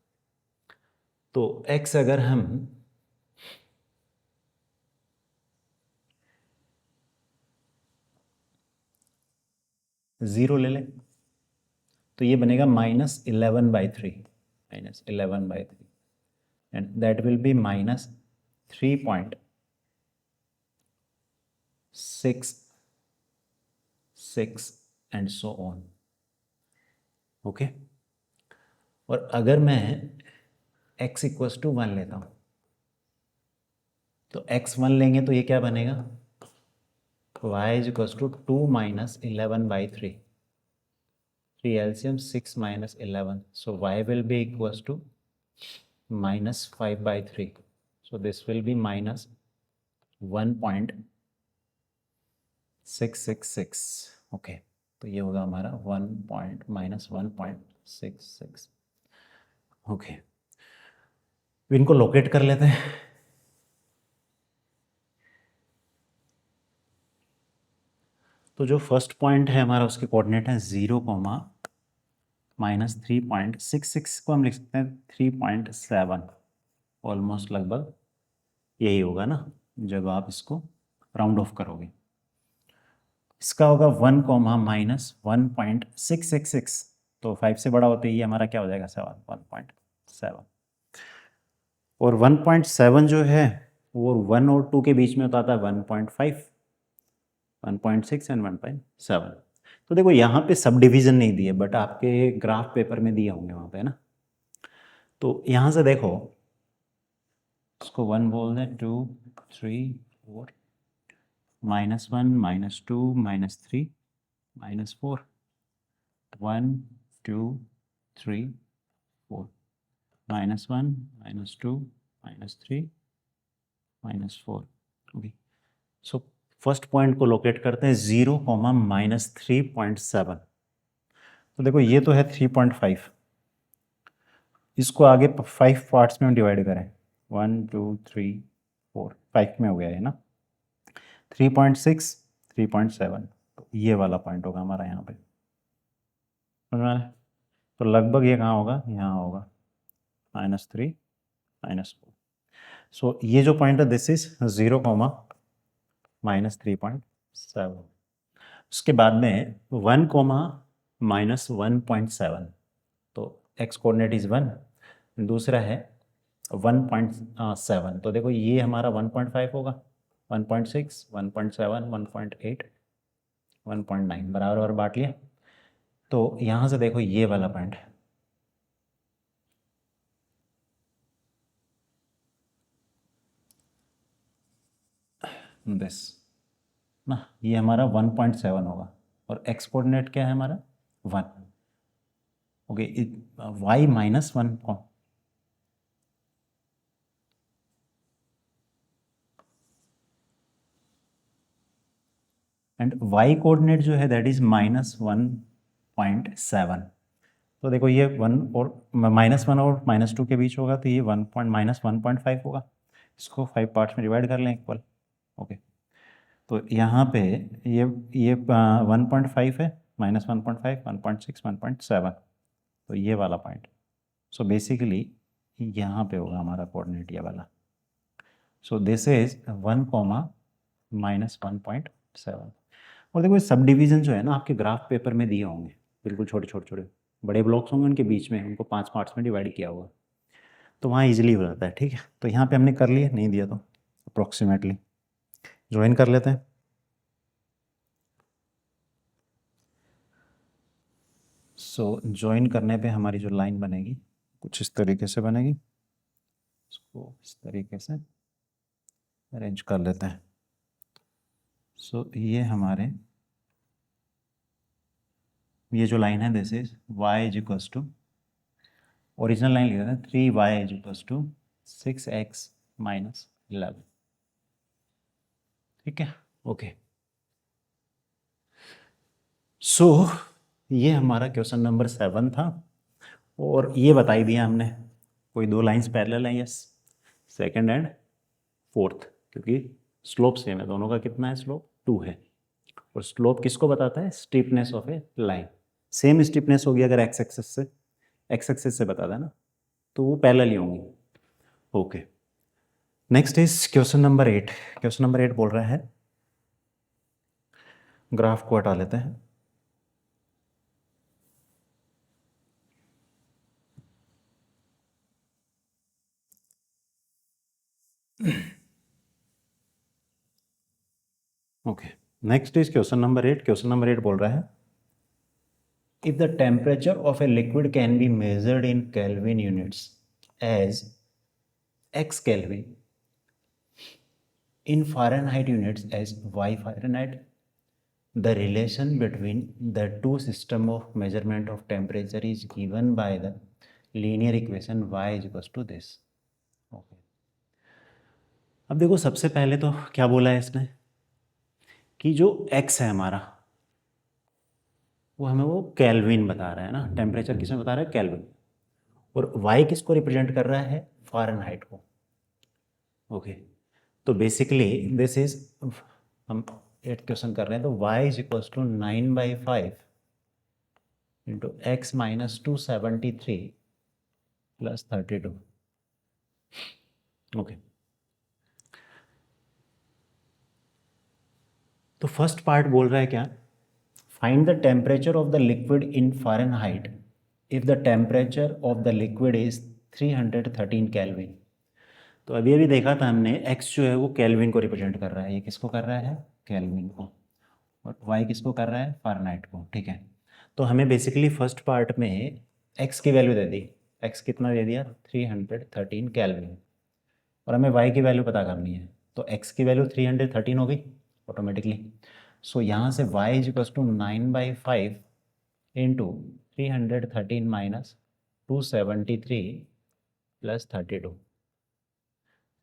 तो एक्स अगर हम ज़ीरो ले लें तो ये बनेगा -11/3, -11/3 and that will B -3.66 and so on. Okay, और अगर मैं x इक्वल्स टू 1 लेता हूँ तो x1 लेंगे तो ये क्या बनेगा? y is equals to 2 minus 11/3, 3 LCM 6 minus 11, so y will be equals to -5/3, so this will be -1.666। Okay, तो ये होगा हमारा -1.66। ओके, इनको लोकेट कर लेते हैं। तो जो फर्स्ट पॉइंट है हमारा उसके कोऑर्डिनेट है 0, -3.66 को हम लिख सकते हैं 3.7, ऑलमोस्ट लगभग यही होगा ना जब आप इसको राउंड ऑफ करोगे। इसका होगा 1, -1.666, तो 5 से बड़ा होते ही हमारा क्या हो जाएगा? 7, 1.7। और 1.7 जो है वो 1 और 2 के बीच में होता था 1.5, 1.6 एंड 1.7। तो देखो यहाँ पे सब डिवीजन नहीं दिए, बट आपके ग्राफ पेपर में दिए होंगे वहाँ पे ना। तो यहाँ से देखो इसको 1 बोल दें, 2, 3, 4, -1, -2, -3, -4, 1, 2, 3, 4, -1, -2, -3, -4। ओके, सो फर्स्ट पॉइंट को लोकेट करते हैं 0, -3.7। तो देखो ये तो है 3.5, इसको आगे 5 पार्ट्स में हम डिवाइड करें, 1, 2, 3, 4, 5 में हो गया है ना। 3.6, 3.7, तो ये वाला पॉइंट होगा हमारा यहाँ पे, समझ में आया? तो लगभग ये कहाँ होगा? यहाँ होगा, -3, -4। सो ये जो पॉइंट है दिस इज 0, -3.7। उसके बाद में 1, -1.7, तो x कोऑर्डिनेट इज 1, दूसरा है 1.7। तो देखो ये हमारा 1.5 होगा, 1.6, 1.7, 1.8, 1.9 बराबर बांट लिया। तो यहाँ से देखो ये वाला पॉइंट दिस ना, ये हमारा 1.7 होगा और एक्स कोऑर्डिनेट क्या है हमारा 1। Okay, y -1 and y coordinate जो है दैट इज -1.7। तो देखो ये 1 और -1 और -2 के बीच होगा, तो ये -1.5 होगा। इसको 5 पार्ट्स में डिवाइड कर लें इक्वल। ओके, तो यहाँ पे ये 1.5 है, -1.5, 1.6, 1.7, तो ये वाला पॉइंट। सो बेसिकली यहाँ पे होगा हमारा कोऑर्डिनेट ये वाला। सो दिस इज 1, -1.7। और देखो सब डिवीज़न जो है ना आपके ग्राफ पेपर में दिए होंगे, बिल्कुल छोटे छोटे छोटे बड़े ब्लॉक्स होंगे, उनके बीच में उनको 5 पार्ट्स में डिवाइड किया हुआ, तो वहाँ इजीली हो जाता है। ठीक है, तो यहाँ पे हमने कर लिया, नहीं दिया तो अप्रॉक्सीमेटली ज्वाइन कर लेते हैं। सो ज्वाइन करने पे हमारी जो लाइन बनेगी कुछ इस तरीके से बनेगी, इसको इस तरीके से अरेंज कर लेते हैं। सो ये हमारे ये जो लाइन है this is y is equals to, original line लिख देते हैं 3y is equals to 6x - 11। ठीक है, ओके। सो ये हमारा क्वेश्चन नंबर 7 था और ये बताई दिया हमने कोई 2 लाइंस पैरेलल हैं, यस, सेकंड एंड फोर्थ, क्योंकि स्लोप सेम है दोनों का। कितना है स्लोप? 2 है। और स्लोप किसको बताता है? Steepness of A line. Same steepness होगी अगर एक्स एक्सेस से बताता है ना, तो वो पैरेलल ही होंगी। Okay, next is question number 8। Question number 8 बोल रहा है, ग्राफ को हटा लेते हैं। Okay, next is question number 8। Question number 8 बोल रहा है, if the temperature of a liquid can be measured in Kelvin units as x Kelvin, in Fahrenheit units as y Fahrenheit, the relation between the two system of measurement of temperature is given by the linear equation y is equals to this. Okay. अब देखो सबसे पहले तो क्या बोला है इसने कि जो x है हमारा वो हमें वो केल्विन बता रहा है ना, टेम्परेचर किसमें बता रहा है? केल्विन। और y किसको रिप्रेजेंट कर रहा है? फ़ारेनहाइट को। ओके, तो बेसिकली दिस इज, हम 8 क्वेश्चन कर रहे हैं, तो y is equals to 9/5 into x -273 plus 32। Okay, तो फर्स्ट पार्ट बोल रहा है क्या? Find the temperature of the liquid in Fahrenheit if the temperature of the liquid is 313 kelvin. तो अभी अभी देखा था हमने, x जो है वो केल्विन को रिप्रेजेंट कर रहा है, ये किसको कर रहा है? केल्विन को। और y किसको कर रहा है? फ़ारेनहाइट को। ठीक है, तो हमें बेसिकली फर्स्ट पार्ट में x की वैल्यू दे दी। x कितना दे दिया? 313 केल्विन। और हमें y की वैल्यू पता करनी है, तो x की वैल्यू 313 हो गई ऑटोमेटिकली। सो यहाँ से y is equals to 9/5 into 313 minus 273 plus 32।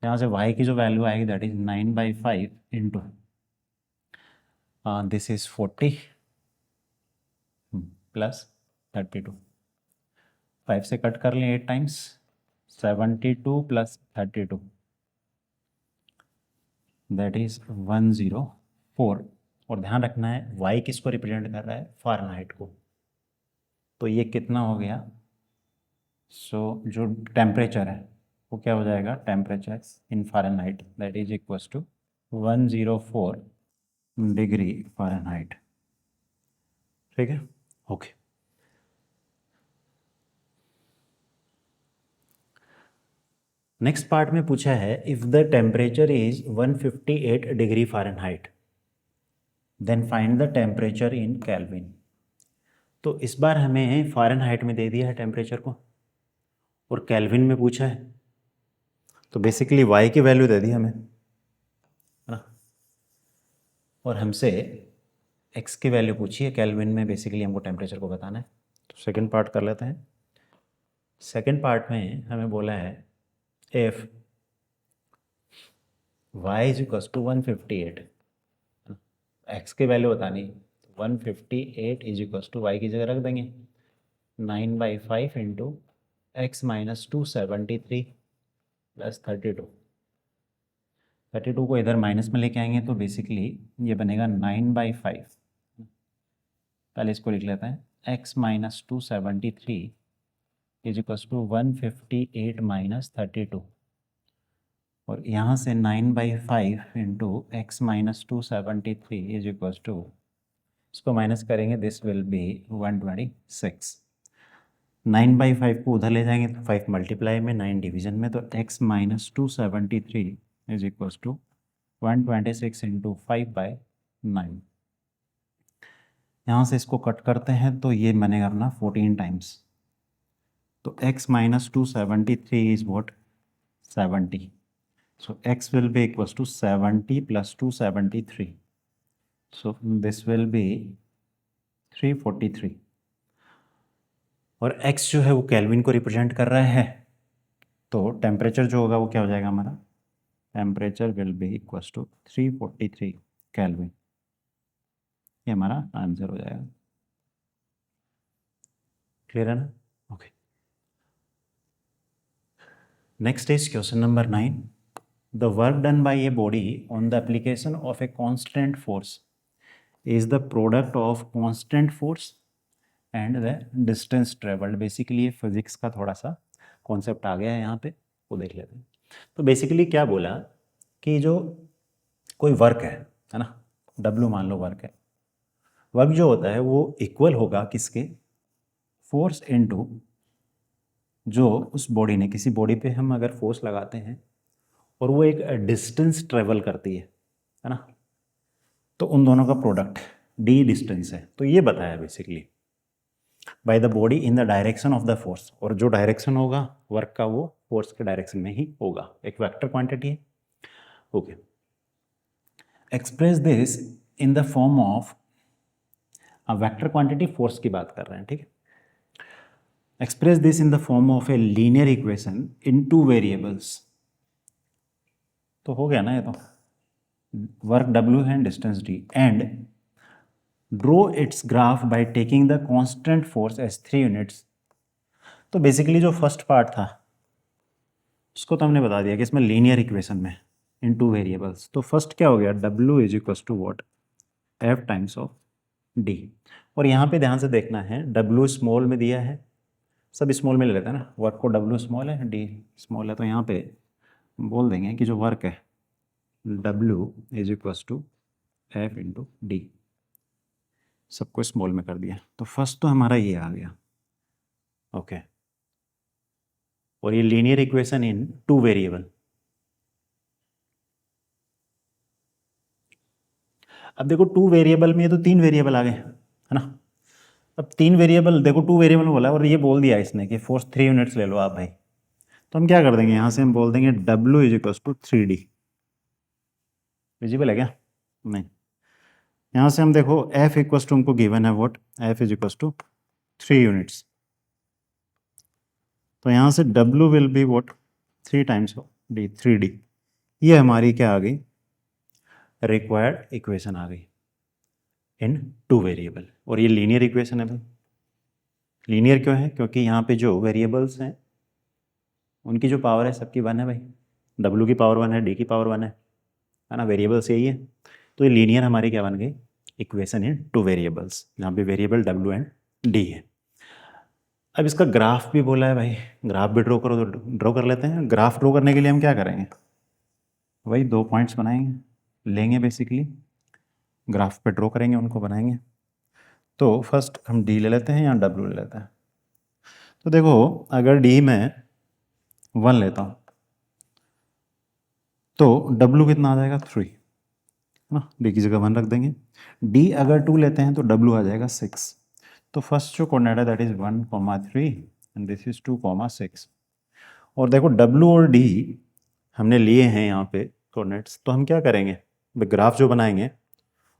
यहाँ से y की जो वैल्यू आएगी that is 9/5 into this is 40 plus 32। 5 से कट कर लें 8 टाइम्स, 72 प्लस 32 दैट इज 104। और ध्यान रखना है y किसको रिप्रेजेंट कर रहा है? फ़ारेनहाइट को। तो ये कितना हो गया? सो जो टेम्परेचर है वो क्या हो जाएगा? Temperature in Fahrenheit that is equals to 104 degree Fahrenheit. ठीक है, ओके। नेक्स्ट पार्ट में पूछा है, if the temperature is 158 degree Fahrenheit then find the temperature in kelvin. तो इस बार हमें फ़ारेनहाइट में दे दिया है टेम्परेचर को और केल्विन में पूछा है, तो बेसिकली y की वैल्यू दे दी हमें, है ना। और हमसे x की वैल्यू पूछी है केल्विन में, बेसिकली हमको टेम्परेचर को बताना है। तो सेकंड पार्ट कर लेते हैं। सेकंड पार्ट में हमें बोला है if y is equals to 158, x की वैल्यू बतानी, 158 इज इक्वल्स टू y की जगह रख देंगे 9/5 इंटू एक्स माइनस 273 प्लस 32 को इधर माइनस में लेके आएंगे तो बेसिकली ये बनेगा 9/5। पहले इसको लिख लेते हैं, x minus 273 is equals to 158 minus 32, और यहाँ से 9/5 into x minus 273 is equals to, इसको माइनस करेंगे, दिस विल बी 126। 9/5 को उधर ले जाएंगे तो 5 मल्टीप्लाई में, 9 डिवीजन में, तो x minus 273 is equals to 126 into 5/9। यहाँ से इसको कट करते हैं तो ये बनेगा अपना 14 टाइम्स, तो x minus 273 is what 70, so x will be equals to 70 plus 273, so this will be 343, और x जो है वो केल्विन को रिप्रेजेंट कर रहा है, तो टेम्परेचर जो होगा वो क्या हो जाएगा हमारा, temperature will be equals to 343 kelvin. ये हमारा आंसर हो जाएगा। क्लियर है ना? Okay, next is question number 9। The work done by a body on the application of a constant force is the product of constant force and the distance travelled. Basically physics का थोड़ा सा concept आ गया है यहाँ पे, वो देख लेते हैं। तो बेसिकली क्या बोला कि जो कोई वर्क है ना, W मान लो वर्क है, वर्क जो होता है वो इक्वल होगा किसके, फोर्स इनटू जो उस बॉडी ने, किसी बॉडी पे हम अगर फोर्स लगाते हैं और वो एक डिस्टेंस ट्रेवल करती है ना, तो उन दोनों का प्रोडक्ट d डिस्टेंस है। तो ये बताया basically by the body in the direction of the force, और जो डायरेक्शन होगा वर्क का वो फोर्स के डायरेक्शन में ही होगा, एक वेक्टर क्वांटिटी है। Okay, express this in the form of vector quantity, force की बात कर रहे हैं, ठीक है। Express this in the form of a linear equation in 2 variables, तो हो गया ना ये तो, वर्क W है, distance D, and draw its graph by taking the constant force as 3 units. तो बेसिकली जो फर्स्ट पार्ट था उसको तो हमने बता दिया कि इसमें लीनियर इक्वेशन में इन 2 वेरिएबल्स, तो फर्स्ट क्या हो गया, W is equals to what, F times of D। और यहाँ पे ध्यान से देखना है, W स्मॉल में दिया है, सब स्मॉल में ले लेते हैं ना, वर्क को W स्मॉल है, D स्मॉल है, तो यहाँ पे बोल देंगे कि जो वर्क है W is equals to F into D, सबको स्मॉल में कर दिया। तो फर्स्ट तो हमारा ये आ गया, ओके। और ये लीनियर इक्वेशन इन 2 वेरिएबल। अब देखो 2 वेरिएबल में तो 3 वेरिएबल आ गए, है ना। अब 3 वेरिएबल, देखो 2 वेरिएबल बोला और ये बोल दिया इसने कि फोर्स 3 यूनिट्स ले लो आप भाई, तो हम क्या कर देंगे, यहाँ से हम बोल देंगे W is equals to 3D। Visible है क्या? नहीं। यहाँ से हम देखो F इक्वल्स टू हमको गिवन है what, F is equals to 3 units, तो यहाँ से W will be what 3 times of D, 3D। ये हमारी क्या आ गई, रिक्वायर्ड इक्वेशन आ गई इन 2 वेरिएबल। और ये लीनियर इक्वेशन है भाई। लीनियर क्यों है? क्योंकि यहाँ पे जो वेरिएबल्स हैं उनकी जो पावर है सबकी 1 है भाई, W की पावर 1 है, D की पावर 1 है ना, वेरिएबल्स यही है। तो ये लीनियर हमारी क्या बन गई, इक्वेशन इन 2 वेरिएबल्स, जहाँ पे वेरिएबल W एंड D है। अब इसका ग्राफ भी बोला है भाई, ग्राफ भी ड्रॉ करो, तो ड्रॉ कर लेते हैं। ग्राफ ड्रॉ करने के लिए हम क्या करेंगे, वही 2 पॉइंट्स बनाएंगे, लेंगे बेसिकली, ग्राफ पे ड्रॉ करेंगे, उनको बनाएंगे। तो फर्स्ट हम D ले लेते हैं या W ले लेते हैं। तो देखो अगर D में 1 लेता हूँ तो W कितना आ जाएगा, 3, है ना, D की जगह 1 रख देंगे। D अगर 2 लेते हैं तो W आ जाएगा 6। तो फर्स्ट जो कोऑर्डिनेट है that is 1,3 and this is 2,6। और देखो W और D हमने लिए हैं यहाँ पे कोऑर्डिनेट्स, तो हम क्या करेंगे, ग्राफ जो बनाएंगे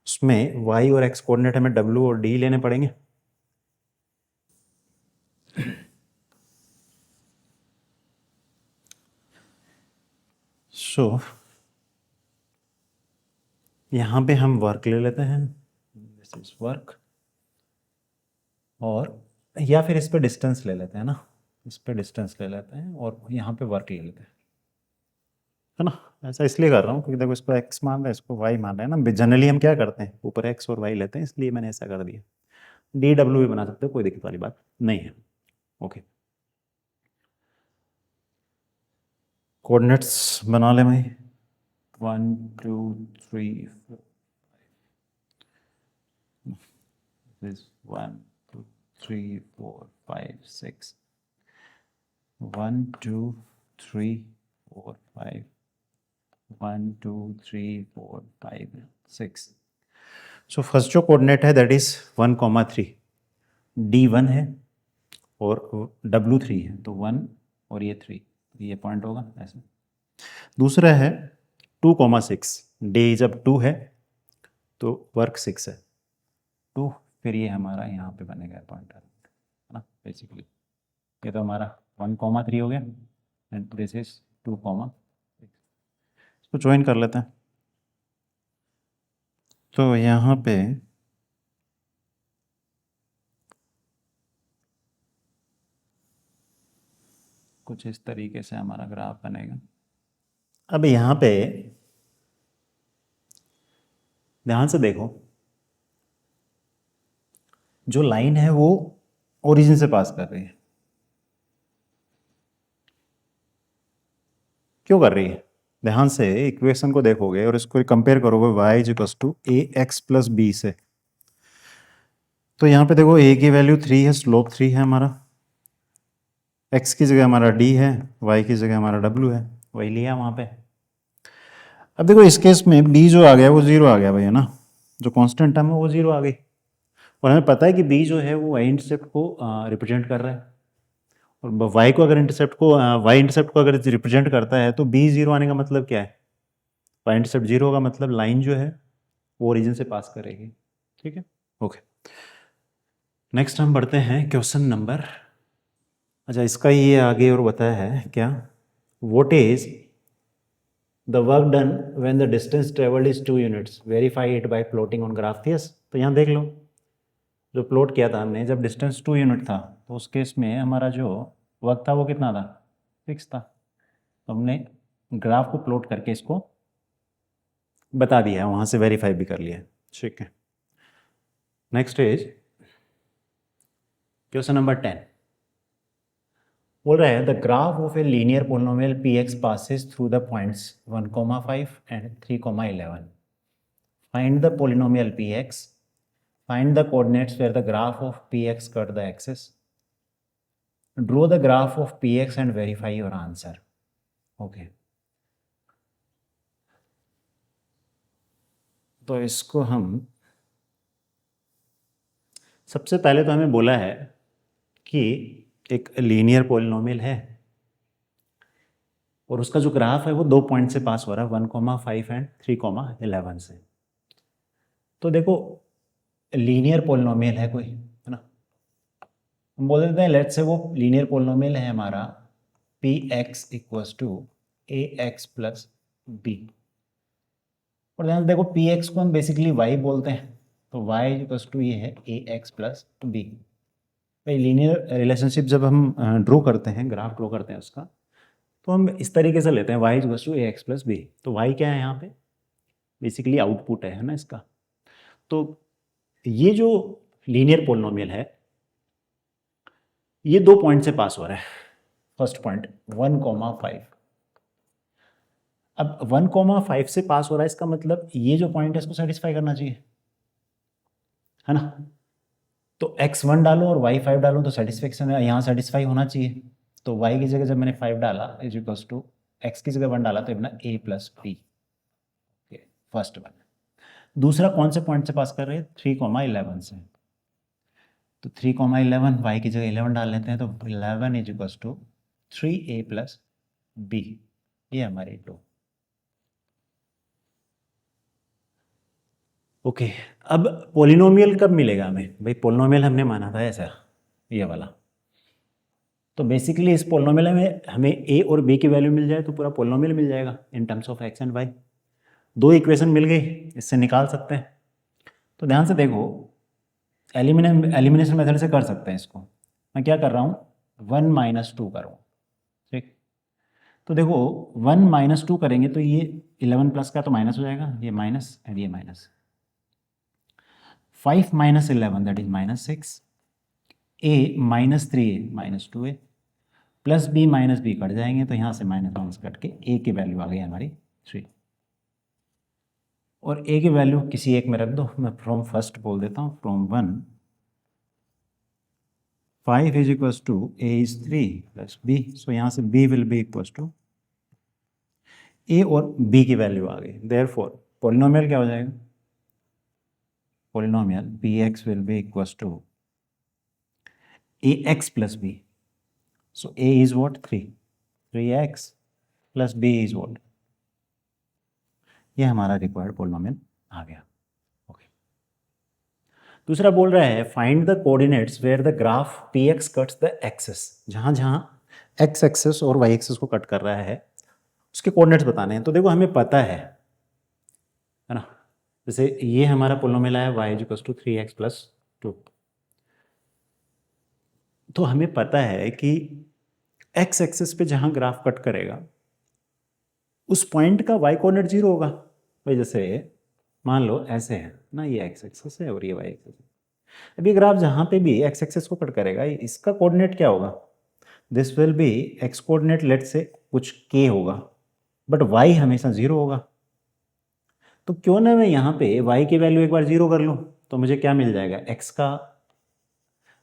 उसमें y और x कोऑर्डिनेट हमें w और d लेने पड़ेंगे। सो यहाँ पे हम वर्क ले लेते हैं, दिस इज वर्क, और या फिर इस पे डिस्टेंस ले लेते हैं ना, इस पे डिस्टेंस ले लेते हैं और यहाँ पे वर्क ले लेते हैं, है ना। ऐसा इसलिए कर रहा हूँ क्योंकि देखो इसको x मान रहे हैं, इसको y मान रहे हैं ना। जनरली हम क्या करते हैं, ऊपर x और y लेते हैं, इसलिए मैंने ऐसा कर दिया। डी डब्ल्यू भी बना सकते हो, कोई दिक्कत वाली बात नहीं है। ओके, कोऑर्डिनेट्स बना ले भाई, 1 2 3 4, this 1 2 3 4 5 6, 1 2 3 4 5, 1 2 3 4 5 6। सो फर्स्ट जो कोऑर्डिनेट है दैट इज 1,3, D1 है और W3 है, तो 1 और ये 3, ये पॉइंट होगा ऐसे। दूसरा है 2,6, डे जब 2 है तो वर्क 6 है, 2, फिर ये हमारा यहाँ पे बनेगा पॉइंट, है ना। बेसिकली ये तो हमारा 1,3 हो गया एंड दिस इज 2,6। इसको ज्वाइन कर लेते हैं। तो यहाँ पे कुछ इस तरीके से हमारा ग्राफ बनेगा। अब यहाँ पे ध्यान से देखो, जो लाइन है वो ओरिजिन से पास कर रही है। क्यों कर रही है? ध्यान से इक्वेशन को देखोगे और इसको कंपेयर करोगे y is equal to A x plus b से, तो यहाँ पे देखो a की वैल्यू 3 है, स्लोप 3 है हमारा, x की जगह हमारा d है, y की जगह हमारा w है, वही लिया वहाँ पे। अब देखो इस केस में b जो आ गया वो 0 आ गया भाई, है ना। जो कांस्टेंट टर्म है वो 0 आ गई, और हमें पता है कि b जो है वो y इंटरसेप्ट को रिप्रेजेंट कर रहा है, और y को अगर इंटरसेप्ट को y इंटरसेप्ट को अगर रिप्रेजेंट करता है तो b 0 आने का मतलब क्या है, y इंटरसेप्ट 0 का मतलब लाइन जो है वो ओरिजिन से पास करेगी। ठीक है, ओके। नेक्स्ट हम बढ़ते हैं क्वेश्चन नंबर, अच्छा इसका ये आगे और बताया है क्या, what is the work done when the distance travelled is 2 units, verify it by plotting on graph. Yes, तो यहाँ देख लो, जो प्लॉट किया था हमने जब डिस्टेंस 2 यूनिट था, तो उस केस में हमारा जो वर्क था वो कितना था, फिक्स था। तो हमने ग्राफ को प्लॉट करके इसको बता दिया है, वहाँ से वेरीफाई भी कर लिया है। ठीक है, नेक्स्ट इज क्वेश्चन नंबर 10। बोल रहा है the graph of a linear polynomial px passes through the points 1,5 and 3,11। Find the polynomial px, find the coordinates where the graph of px cut the axis, draw the graph of px and verify your answer। okay, तो इसको हम सबसे पहले तो हमें बोला है कि एक लीनियर पोलिनोमियल है और उसका जो ग्राफ है वो 2 पॉइंट से पास हो रहा है, 1,5 एंड 3,11 से। तो देखो लीनियर पोलिनोमियल है कोई, है ना, हम बोल देते हैं लेट्स से वो लीनियर पोलिनोमियल है हमारा p x equals to A x plus B, और ध्यान से देखो पी एक्स को हम बेसिकली वाई बोलते हैं, तो वाई इक्वल्स टू ये है ए एक्स प्लस बी। भाई लीनियर रिलेशनशिप जब हम ड्रॉ करते हैं, ग्राफ ड्रॉ करते हैं उसका, तो हम इस तरीके से लेते हैं y equals to A x plus b. तो वाई क्या है यहाँ पे, बेसिकली आउटपुट है ना इसका। तो ये जो लीनियर पोलिनोमियल है ये 2 पॉइंट से पास हो रहा है। फर्स्ट पॉइंट 1,5, अब 1,5 से पास हो रहा है, इसका मतलब ये जो पॉइंट है इसको सेटिस्फाई करना चाहिए, है ना। तो x1 डालो और y5 डालो तो सेटिस्फेक्शन है, यहाँ सेटिस्फाई होना चाहिए। तो y की जगह जब मैंने 5 डाला इज इक्वल्स टू x की जगह 1 डाला तो ये बना a plus b. First one. दूसरा कौन से पॉइंट से पास कर रहे हैं, 3,11 से। तो 3,11 y की जगह 11 डाल लेते हैं, तो 11 is equals to 3a plus b, ये हमारी 2। ओके अब पोलिनोमियल कब मिलेगा हमें? भाई पोलिनोमियल हमने माना था ऐसा, ये वाला। तो बेसिकली इस पोलिनोमियल में हमें ए और बी की वैल्यू मिल जाए तो पूरा पोलिनोमियल मिल जाएगा in terms of x and y. दो इक्वेशन मिल गई, इससे निकाल सकते हैं। तो ध्यान से देखो, एलिमिनेशन मेथड से कर सकते हैं इसको। मैं क्या कर रहा हूँ, 1 माइनस 2 कर रहा हूँ, ठीक। तो देखो 1 माइनस 2 करेंगे तो ये 11 प्लस का तो माइनस हो जाएगा, ये माइनस एंड ये minus. 5 minus 11 that is minus 6, a minus 3 minus 2 a, plus B minus b cut जाएंगे तो यहाँ से माइनस माइनस कट के ए की वैल्यू आ गई हमारी 3। और ए की वैल्यू किसी एक में रख दो, मैं फ्रॉम फर्स्ट बोल देता हूँ, from 1 5 is equals to A is 3 plus B, so यहाँ से B will be equals to A और बी की वैल्यू आ गई। देयरफॉर पॉलिनोमियल क्या हो जाएगा, polynomial p x will be equals to A x plus B, so a is what 3x plus b is what, ये हमारा रिक्वायर्ड पॉलिनोमियल आ गया। ओके दूसरा बोल रहा है find the coordinates where the graph p x cuts the axes, जहाँ जहाँ x axes और वाई एक्सेस को कट कर रहा है उसके कोऑर्डिनेट्स बताने हैं। तो देखो हमें पता है ना, जैसे ये हमारा पॉलिनोमियल है y is equals to 3x plus 2, तो हमें पता है कि x एक्सेस पे जहाँ ग्राफ कट करेगा उस पॉइंट का y कोऑर्डिनेट 0 होगा। भाई जैसे मान लो ऐसे है ना, ये x एक्सेस है और ये y एक्सेस है। अब ये ग्राफ जहाँ पे भी x एक्सेस को कट करेगा इसका कोऑर्डिनेट क्या होगा, this will be x coordinate let say कुछ k होगा, बट y हमेशा 0 होगा। तो क्यों ना मैं यहाँ पे y की वैल्यू एक बार 0 कर लूँ, तो मुझे क्या मिल जाएगा,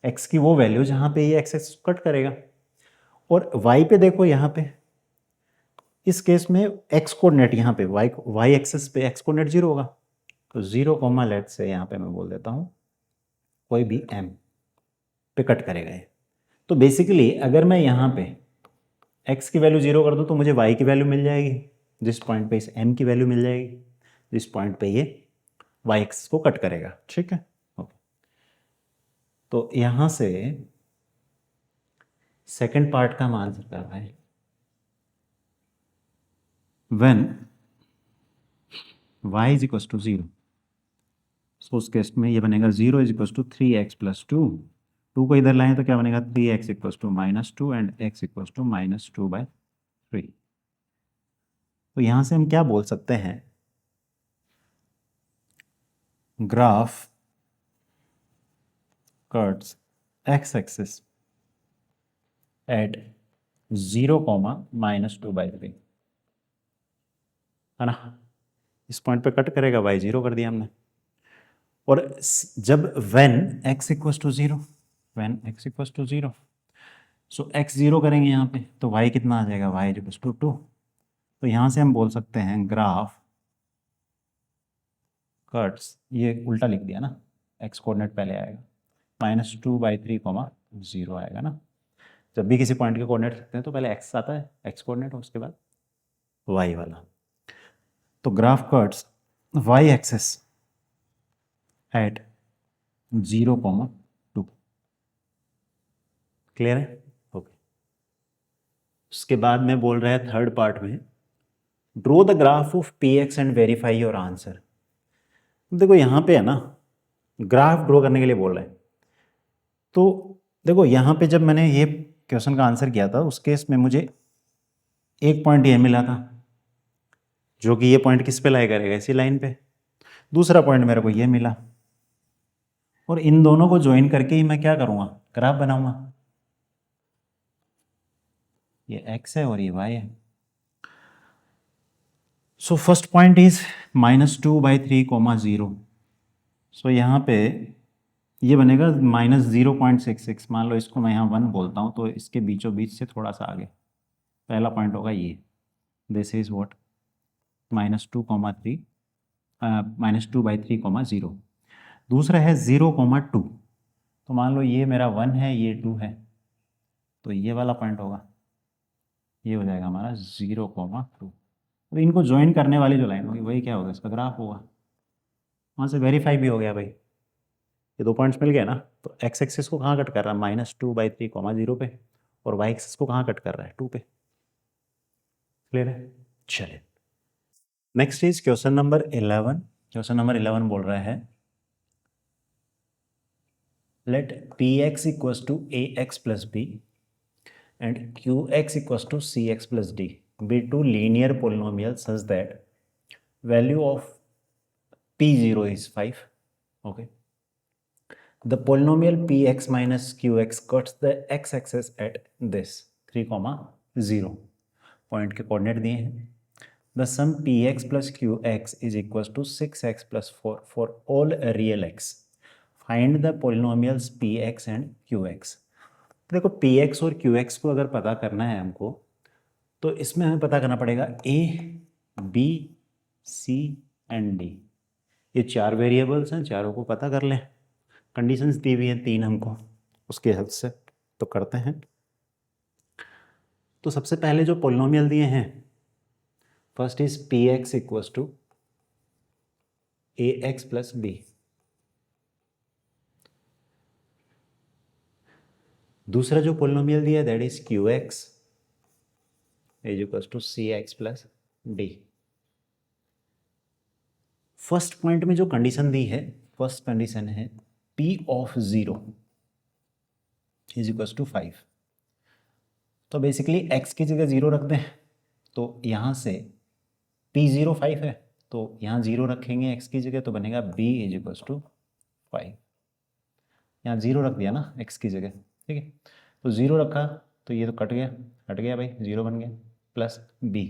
x की वो वैल्यू जहाँ पे ये x एक्सेस कट करेगा। और y पे देखो, यहाँ पे इस केस में x कोऑर्डिनेट यहाँ पे y एक्सेस पे x कोऑर्डिनेट 0 होगा, तो 0 कोमा लेट से यहाँ पे मैं बोल देता हूँ कोई भी m पे कट करेगा ये। तो बेसिकली अगर मैं यहाँ पे x की वैल्यू 0 कर दूँ तो मुझे y की वैल्यू मिल जाएगी, जिस पॉइंट पे इस m की वैल्यू मिल जाएगी जिस पॉइंट पे ये y एक्सिस को कट करेगा, ठीक है। ओके तो यहाँ से सेकंड पार्ट का हम आंसर कर रहे हैं, when y is equals to 0, so उस केस में ये बनेगा 0 is equals to 3x plus 2, 2 को इधर लाएं तो क्या बनेगा 3x equals to minus 2 and x equals to minus 2/3। तो यहाँ से हम क्या बोल सकते हैं, graph cuts x axis at 0, minus 2/3, है ना। इस पॉइंट पे कट करेगा, y 0 कर दिया हमने। और जब when x equals to 0, when x equals to 0, so x 0 करेंगे यहाँ पे तो y कितना आ जाएगा, y इक्वल्स टू 2। तो यहाँ से हम बोल सकते हैं ग्राफ कट्स, ये उल्टा लिख दिया ना, x कोऑर्डिनेट पहले आएगा, -2/3, 0 आएगा ना। जब भी किसी पॉइंट के कोऑर्डिनेट रखते हैं तो पहले x आता है, x कोऑर्डिनेट, और उसके बाद y वाला। तो graph cuts y axes at 0, 2। Clear है? ओके उसके बाद में बोल रहा है थर्ड पार्ट में, draw the graph of p x and verify your answer. देखो यहाँ पे है ना, ग्राफ ड्रॉ करने के लिए बोल रहे हैं। तो देखो यहाँ पे जब मैंने ये क्वेश्चन का आंसर किया था उस केस में मुझे एक पॉइंट ये मिला था, जो कि ये पॉइंट किस पे लाई करेगा, इसी लाइन पे। दूसरा पॉइंट मेरे को ये मिला, और इन दोनों को ज्वाइन करके ही मैं क्या करूँगा, ग्राफ बनाऊंगा। ये x है और ये y है। So first point is -2/3, 0। सो यहाँ पे ये बनेगा -0.66। मान लो इसको मैं यहाँ 1 बोलता हूँ तो इसके बीचों बीच से थोड़ा सा आगे पहला पॉइंट होगा ये, दिस इज व्हाट -2/3, -2/3, 0। दूसरा है 0,2, तो मान लो ये मेरा 1 है, ये 2 है, तो ये वाला पॉइंट होगा, ये हो जाएगा हमारा 0,2। तो इनको ज्वाइन करने वाली जो लाइन होगी वही क्या होगा, इसका ग्राफ होगा। वहाँ से वेरीफाई भी हो गया भाई, ये 2 पॉइंट्स मिल गए ना। तो एक्स एक्सिस को कहाँ कट कर रहा है, -2/3, 0 पे, और वाई एक्सिस को कहाँ कट कर रहा है, 2 पे। क्लियर है? चलिए next is question number 11। Question number 11 बोल रहा है let p x equals to A x plus b and qx equals to cx plus d be two linear polynomials such that value of p0 is 5. Okay, the polynomial px minus qx cuts the x-axis at this 3,0 point के coordinate दिए हैं। the sum px plus qx is equals to 6x plus 4 for all real x. find the polynomials px and qx. देखो px और qx को अगर पता करना है हमको, तो इसमें हमें पता करना पड़ेगा a, b, c and d। ये 4 वेरिएबल्स हैं, चारों को पता कर लें। कंडीशंस दी हुई हैं 3 हमको, उसके हेल्प से तो करते हैं। तो सबसे पहले जो पोलिनोमियल दिए हैं, first is p x equals to A x plus b. दूसरा जो पोलिनोमियल दिया है that is q x is equals to c x plus d. First point में जो कंडीशन दी है, फर्स्ट कंडीशन है p of 0 is equals to 5। तो बेसिकली x की जगह 0 रख दें, तो यहाँ से p0 5 है, तो यहाँ 0 रखेंगे x की जगह, तो बनेगा b इज इक्वल्स टू 5। यहाँ 0 रख दिया ना x की जगह, ठीक है। तो 0 रखा तो ये तो कट गया भाई, 0 बन गया, प्लस b,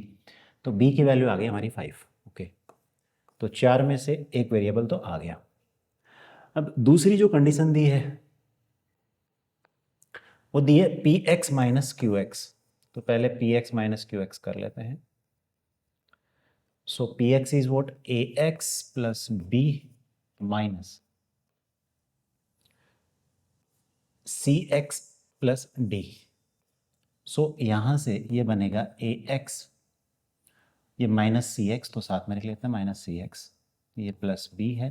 तो b की वैल्यू आ गई हमारी 5। ओके, तो 4 में से एक वेरिएबल तो आ गया। अब दूसरी जो कंडीशन दी है वो दी है P X minus Q X. तो पहले P X minus Q X कर लेते हैं। So P X is what, A x plus B minus C x plus D. So यहां से ये बनेगा ए एक्स, ये माइनस सी एक्स, तो साथ में लिख लेते हैं माइनस सी एक्स, ये प्लस बी है,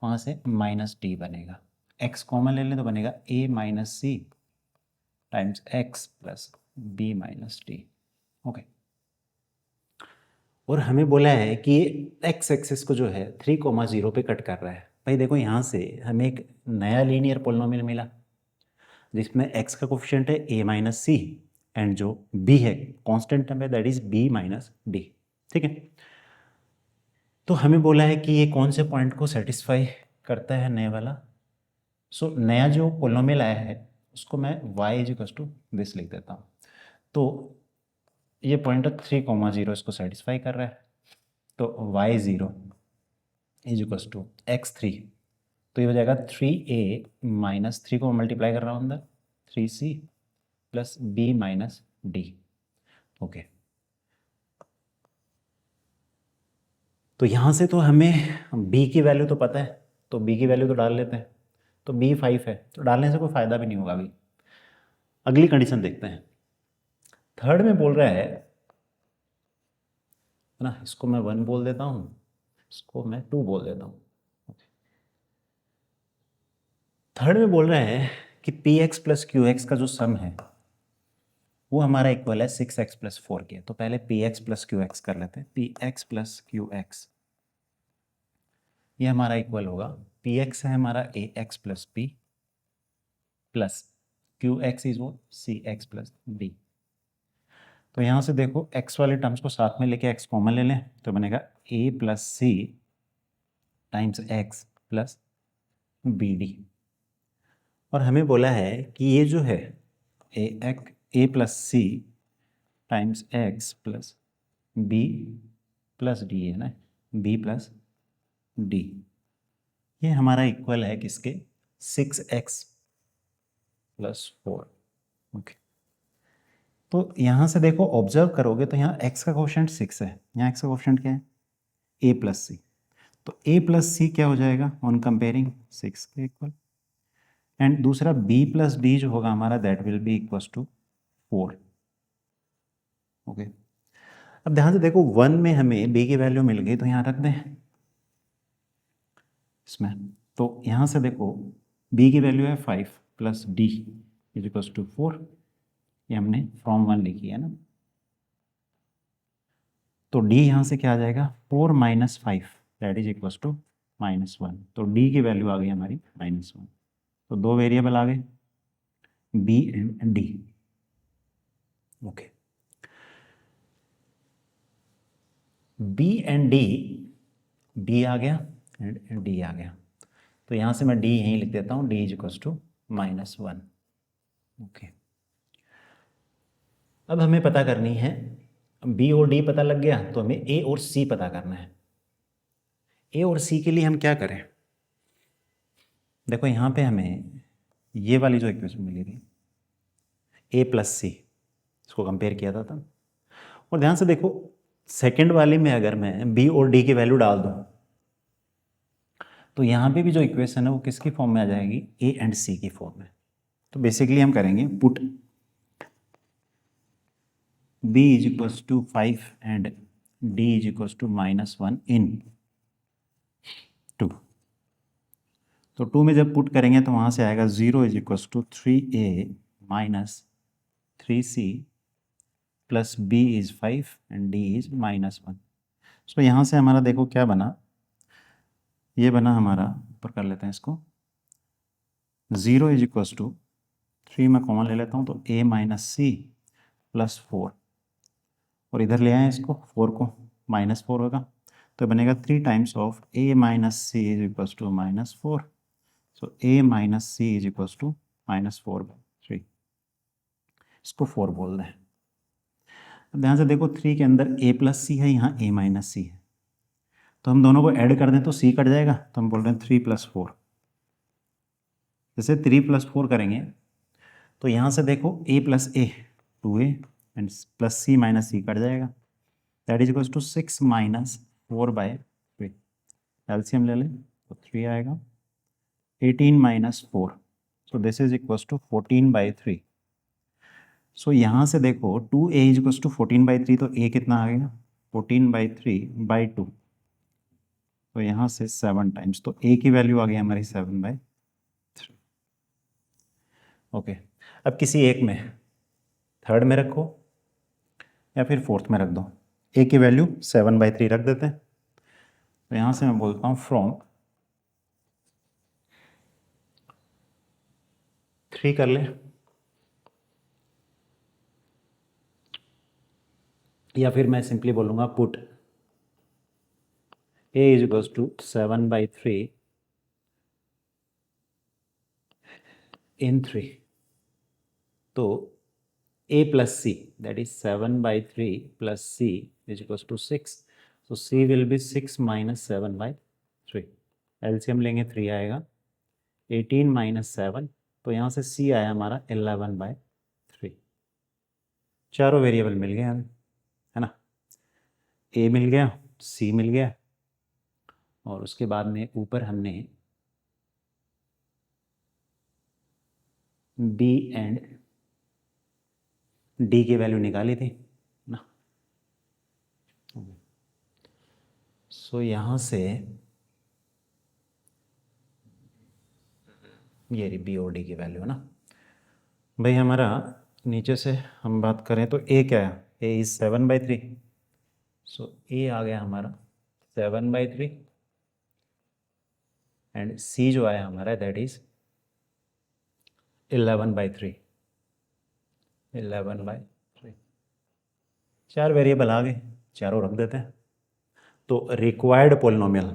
वहां से माइनस डी बनेगा। एक्स कॉमन ले लें तो बनेगा A minus C times X plus B minus D. Okay, और हमें बोला है कि एक्स एक्सिस को जो है 3,0 पे कट कर रहा है। भाई देखो यहाँ से हमें एक नया लीनियर पोलिनोमियल मिला जिसमें x का कोफिशिएंट है a माइनस सी एंड जो b है कांस्टेंट टर्म है that is b minus D. ठीक है, तो हमें बोला है कि ये कौन से पॉइंट को सेटिस्फाई करता है नया वाला। सो नया जो पोलिनोमियल आया है उसको मैं y is equal to this लिख देता हूँ। तो ये पॉइंट 3,0 इसको सेटिस्फाई कर रहा है, तो y0 is equal to x3, तो ये हो जाएगा 3a माइनस 3 को मल्टीप्लाई कर रहा हूँ अंदर 3c plus b minus D. Okay, तो यहाँ से तो हमें b की वैल्यू तो पता है, तो b की वैल्यू तो डाल लेते हैं। तो b 5 है, तो डालने से कोई फ़ायदा भी नहीं होगा अभी। अगली कंडीशन देखते हैं। थर्ड में बोल रहा है ना, इसको मैं 1 बोल देता हूँ, इसको मैं 2 बोल देता हूँ। थर्ड में बोल रहा है कि P X plus Q x का जो सम है वो हमारा इक्वल है 6x प्लस 4 के। तो पहले P X plus Q X कर लेते हैं। P X plus Q X ये हमारा इक्वल होगा, पी एक्स है हमारा A x plus B plus Q x is वो सी एक्स प्लस डी। तो यहाँ से देखो x वाले टर्म्स को साथ में लेके x कॉमन ले लें तो बनेगा a plus c times x plus b d. और हमें बोला है कि ये जो है a plus c times x plus b plus d है ना, b प्लस डी, ये हमारा इक्वल है किसके, 6x प्लस 4। ओके, तो यहाँ से देखो ऑब्जर्व करोगे तो यहाँ x का कोफिशिएंट 6 है, यहाँ x का कोफिशिएंट क्या है, a प्लस सी। तो a प्लस सी क्या हो जाएगा ऑन कंपेयरिंग 6 के इक्वल, एंड दूसरा b प्लस डी जो होगा हमारा that will be equals to 4। Okay, अब ध्यान से देखो 1 में हमें b की वैल्यू मिल गई तो यहाँ रख दें, इसमें। तो यहाँ से देखो b की वैल्यू है 5 plus d is equals to 4, ये हमने फ्रॉम 1 लिखी है ना। तो d यहाँ से क्या आ जाएगा 4 minus 5 that is equals to -1। तो d की वैल्यू आ गई हमारी -1। तो दो वेरिएबल आ गए b and d। Okay, b and d आ गया एंड d आ गया। तो यहाँ से मैं d यहीं लिख देता हूँ, d is equals to -1। Okay, अब हमें पता करनी है b और d पता लग गया, तो हमें a और c पता करना है। a और c के लिए हम क्या करें, देखो यहाँ पे हमें ये वाली जो इक्वेशन मिली थी a प्लस सी, इसको कंपेयर किया था तब। और ध्यान से देखो सेकंड वाले में अगर मैं b और d की वैल्यू डाल दूँ तो यहाँ पे भी जो इक्वेशन है वो किसकी फॉर्म में आ जाएगी, a एंड c की फॉर्म में। तो बेसिकली हम करेंगे put b is equals to 5 and d is equals to -1 in 2। तो 2 में जब पुट करेंगे तो वहाँ से आएगा 0 is equals to 3a minus 3c plus b is 5 and d is -1। So यहाँ से हमारा देखो क्या बना, ये बना हमारा, ऊपर कर लेते हैं इसको, 0 इज इक्वल्स टू 3 में कॉमन ले लेता हूँ तो a माइनस सी प्लस 4, और इधर ले आए इसको 4 को, -4 होगा तो बनेगा 3 times of a minus c is equals to -4। So a minus c is equals to -4/3, इसको 4 बोल दें। अब ध्यान से देखो 3 के अंदर a प्लस सी है, यहाँ a माइनस सी है, तो हम दोनों को ऐड कर दें तो c कट जाएगा, तो हम बोल रहे हैं 3 + 4। जैसे 3 + 4 करेंगे तो यहाँ से देखो a plus a 2a and plus c minus c cut जाएगा, that is equals to 6 minus 4/3। LCM ले लें तो 3 आएगा, 18 minus 4, so this is equals to 14/3। So यहाँ से देखो 2a इज इक्वल्स टू 14/3, तो a कितना आ गया 14/3/2, तो यहाँ से 7 टाइम्स, तो a की वैल्यू आ गई हमारी 7/3। ओके, अब किसी एक में थर्ड में रखो या फिर फोर्थ में रख दो, a की वैल्यू 7/3 रख देते हैं। तो यहाँ से मैं बोलता हूँ फ्रॉम 3 कर ले, या फिर मैं सिंपली बोलूँगा put a is equals to 7/3 in 3। तो a plus c that is 7/3 plus c is equals to 6, so c will be 6 minus 7/3। LCM लेंगे 3 आएगा, 18 माइनस 7, तो यहाँ से c आया हमारा 11/3। चारों वेरिएबल मिल गए हमें, है ना, a मिल गया, c मिल गया, और उसके बाद में ऊपर हमने b एंड d की वैल्यू निकाली थी ना। सो यहाँ से ये रही b और d की वैल्यू है ना भाई। हमारा नीचे से हम बात करें तो a क्या है, a इज 7/3, सो a आ गया हमारा 7/3 एंड c जो आया हमारा दैट इज 11/3। 11/3, चार वेरिएबल आ गए, चारों रख देते हैं। तो रिक्वायर्ड पोलिनोमियल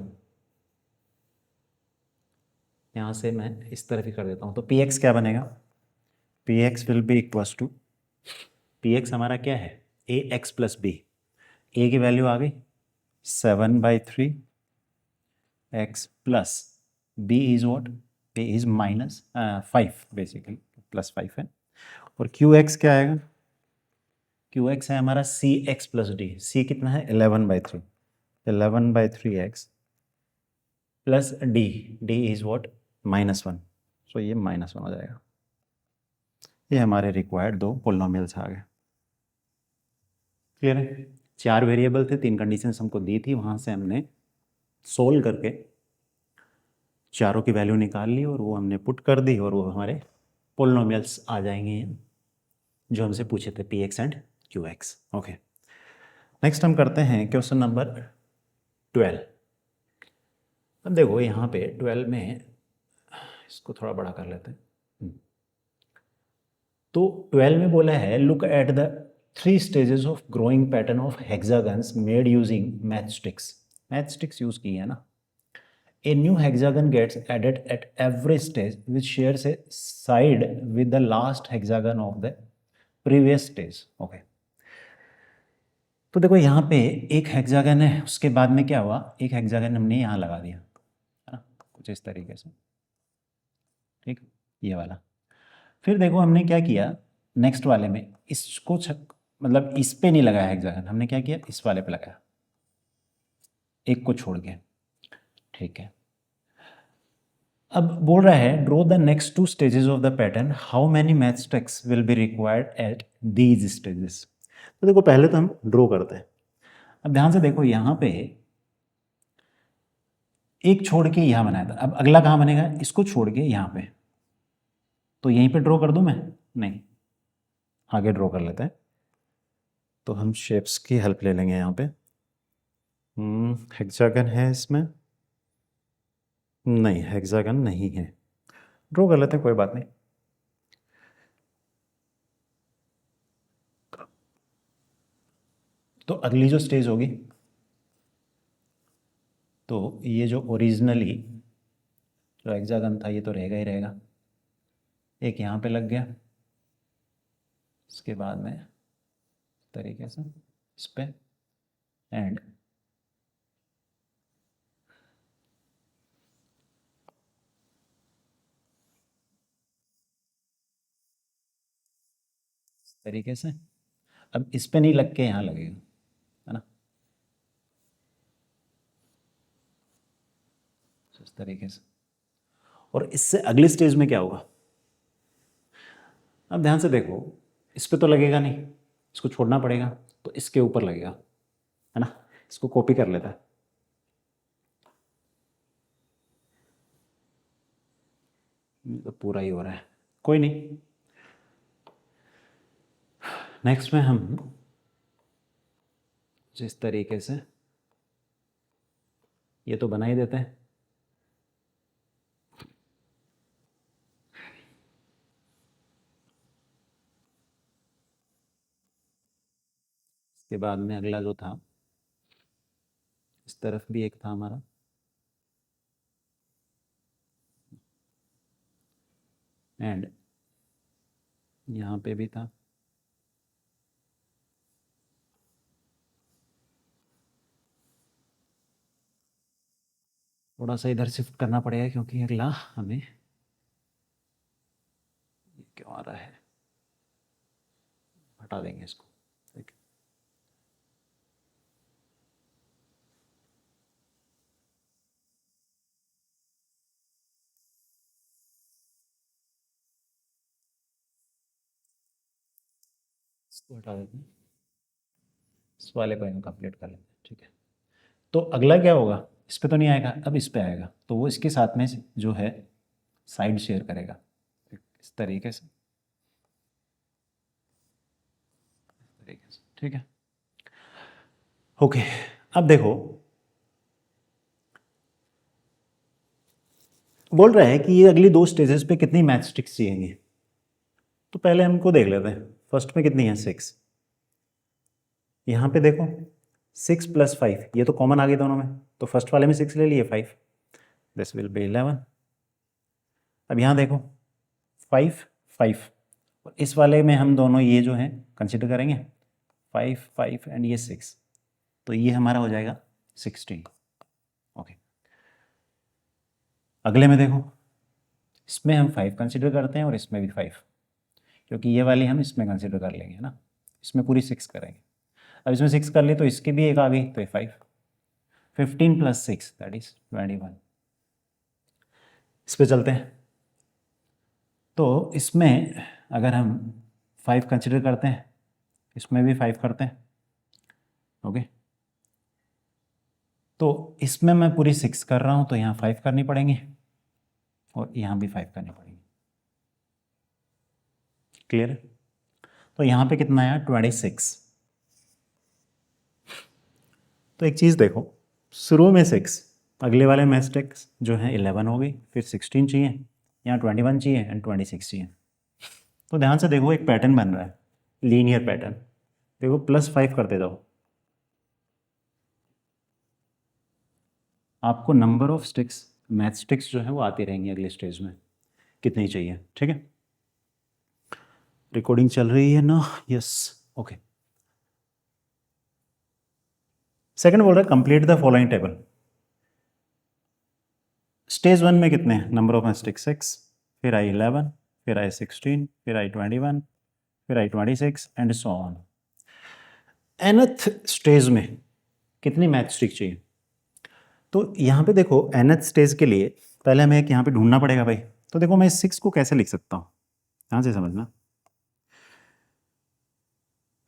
यहाँ से मैं इस तरफ ही कर देता हूँ, तो px क्या बनेगा, px will be equals to, px हमारा क्या है ax प्लस b, a की वैल्यू आ गई 7/3 x plus b is what, b is -5 basically, +5 है। और qx क्या आएगा, qx है हमारा cx प्लस d, c कितना है 11/3, 11/3x plus d, d is what -1, सो ये -1 हो जाएगा। ये हमारे रिक्वायर्ड दो पोलिनोमियल्स आ गए। क्लियर है, चार वेरिएबल थे, 3 कंडीशंस हमको दी थी, वहाँ से हमने सोल्व करके चारों की वैल्यू निकाल ली और वो हमने पुट कर दी और वो हमारे पोलिनोमियल्स आ जाएंगे जो हमसे पूछे थे P x and Q x. Okay, next हम करते हैं क्वेश्चन नंबर 12। अब देखो यहाँ पे 12 में इसको थोड़ा बड़ा कर लेते हैं। तो 12 में बोला है look at the 3 stages of growing pattern of hexagons made using matchsticks. Matchsticks use की है ना। A new hexagon gets added at every stage which shares a side with the last hexagon of the previous stage. Okay. तो देखो यहाँ पे एक hexagon है, उसके बाद में क्या हुआ, एक हेक्सागन हमने यहाँ लगा दिया है ना, कुछ इस तरीके से, ठीक, ये वाला। फिर देखो हमने क्या किया, नेक्स्ट वाले में इसको मतलब इस पे नहीं लगाया हेक्सागन, हमने क्या किया, इस वाले पे लगाया, एक को छोड़ के, ठीक है। अब बोल रहा है draw the next 2 stages of the pattern, how many matchsticks will be required at these stages. तो देखो पहले तो हम ड्रॉ करते हैं। अब ध्यान से देखो यहाँ पे एक छोड़ के यहाँ बनाया था, अब अगला कहाँ बनेगा, इसको छोड़ के यहाँ पे, तो यहीं पे ड्रॉ कर दूं मैं, नहीं, आगे ड्रॉ कर लेते हैं। तो हम शेप्स की हेल्प ले लेंगे यहाँ पे। हेक्सागन है इसमें, नहीं हेक्सागन नहीं है, ड्रॉ कर लेते हैं, कोई बात नहीं। तो अगली जो स्टेज होगी, तो ये जो ओरिजिनली जो हेक्सागन था ये तो रहेगा ही रहेगा, एक यहाँ पे लग गया, इसके बाद में तरीके से इस पे एंड तरीके से, अब इस पे नहीं लग के यहाँ लगेगा, है ना, इस तरीके से। और इससे अगली स्टेज में क्या होगा, अब ध्यान से देखो, इस पे तो लगेगा नहीं, इसको छोड़ना पड़ेगा, तो इसके ऊपर लगेगा, है ना, इसको कॉपी कर लेता है, तो पूरा ही हो रहा है, कोई नहीं। नेक्स्ट में हम जिस तरीके से ये तो बना ही देते हैं, इसके बाद में अगला जो था, इस तरफ भी एक था हमारा, एंड यहाँ पे भी था, थोड़ा सा इधर शिफ्ट करना पड़ेगा क्योंकि अगला हमें क्यों आ रहा है, हटा देंगे इसको, ठीक है। इसको हटा देते हैं, इस वाले को हम कंप्लीट कर लेते हैं, ठीक है। तो अगला क्या होगा, इस पे तो नहीं आएगा, अब इस पे आएगा, तो वो इसके साथ में जो है साइड शेयर करेगा, इस तरीके से, ठीक है। ओके, अब देखो बोल रहा है कि ये अगली 2 स्टेजेस पे कितनी मैचस्टिक्स चाहिए, तो पहले हमको देख लेते हैं, फर्स्ट में कितनी है 6, यहाँ पे देखो 6 + 5, ये तो कॉमन आ गई दोनों में, तो फर्स्ट वाले में 6 ले लिए, 5, दिस विल बी 11। अब यहाँ देखो 5 5, और इस वाले में हम दोनों ये जो हैं कंसिडर करेंगे, 5 5 एंड ये 6, तो ये हमारा हो जाएगा 16। ओके, अगले में देखो, इसमें हम 5 कंसिडर करते हैं और इसमें भी 5, क्योंकि ये वाली हम इसमें कंसिडर कर लेंगे, है ना, इसमें पूरी 6 करेंगे। अब इसमें 6 कर ली तो इसकी भी एक आ गई, तो ये 5, 15 + 6 दैट इज 21। इस पे चलते हैं, तो इसमें अगर हम 5 कंसिडर करते हैं, इसमें भी 5 करते हैं, ओके, तो इसमें मैं पूरी 6 कर रहा हूँ, तो यहाँ 5 करनी पड़ेंगी, और यहाँ भी 5 करनी पड़ेगी। क्लियर है? तो यहाँ पे कितना आया 26। तो एक चीज़ देखो, शुरू में 6, अगले वाले मैस्टिक्स जो है 11 हो गई, फिर 16 चाहिए, यहाँ 21 चाहिए एंड 26 चाहिए। तो ध्यान से देखो, एक पैटर्न बन रहा है, लीनियर पैटर्न। देखो +5 करते जाओ, आपको number of sticks, math sticks जो है वो आती रहेंगी अगले स्टेज में, कितनी चाहिए। ठीक है, रिकॉर्डिंग चल रही है ना? Yes, okay. सेकंड बोल रहा है complete the following table. Stage 1 में कितने हैं नंबर ऑफ मैस्टिक्स? 6, फिर आई 11, फिर आई 16, फिर आई 21, फिर आई 26 and so on. nth stage में कितनी मैथ स्टिक चाहिए? तो यहाँ पे देखो nth स्टेज के लिए पहले हमें यहाँ पे ढूंढना पड़ेगा भाई। तो देखो मैं 6 को कैसे लिख सकता हूँ, ध्यान से समझना।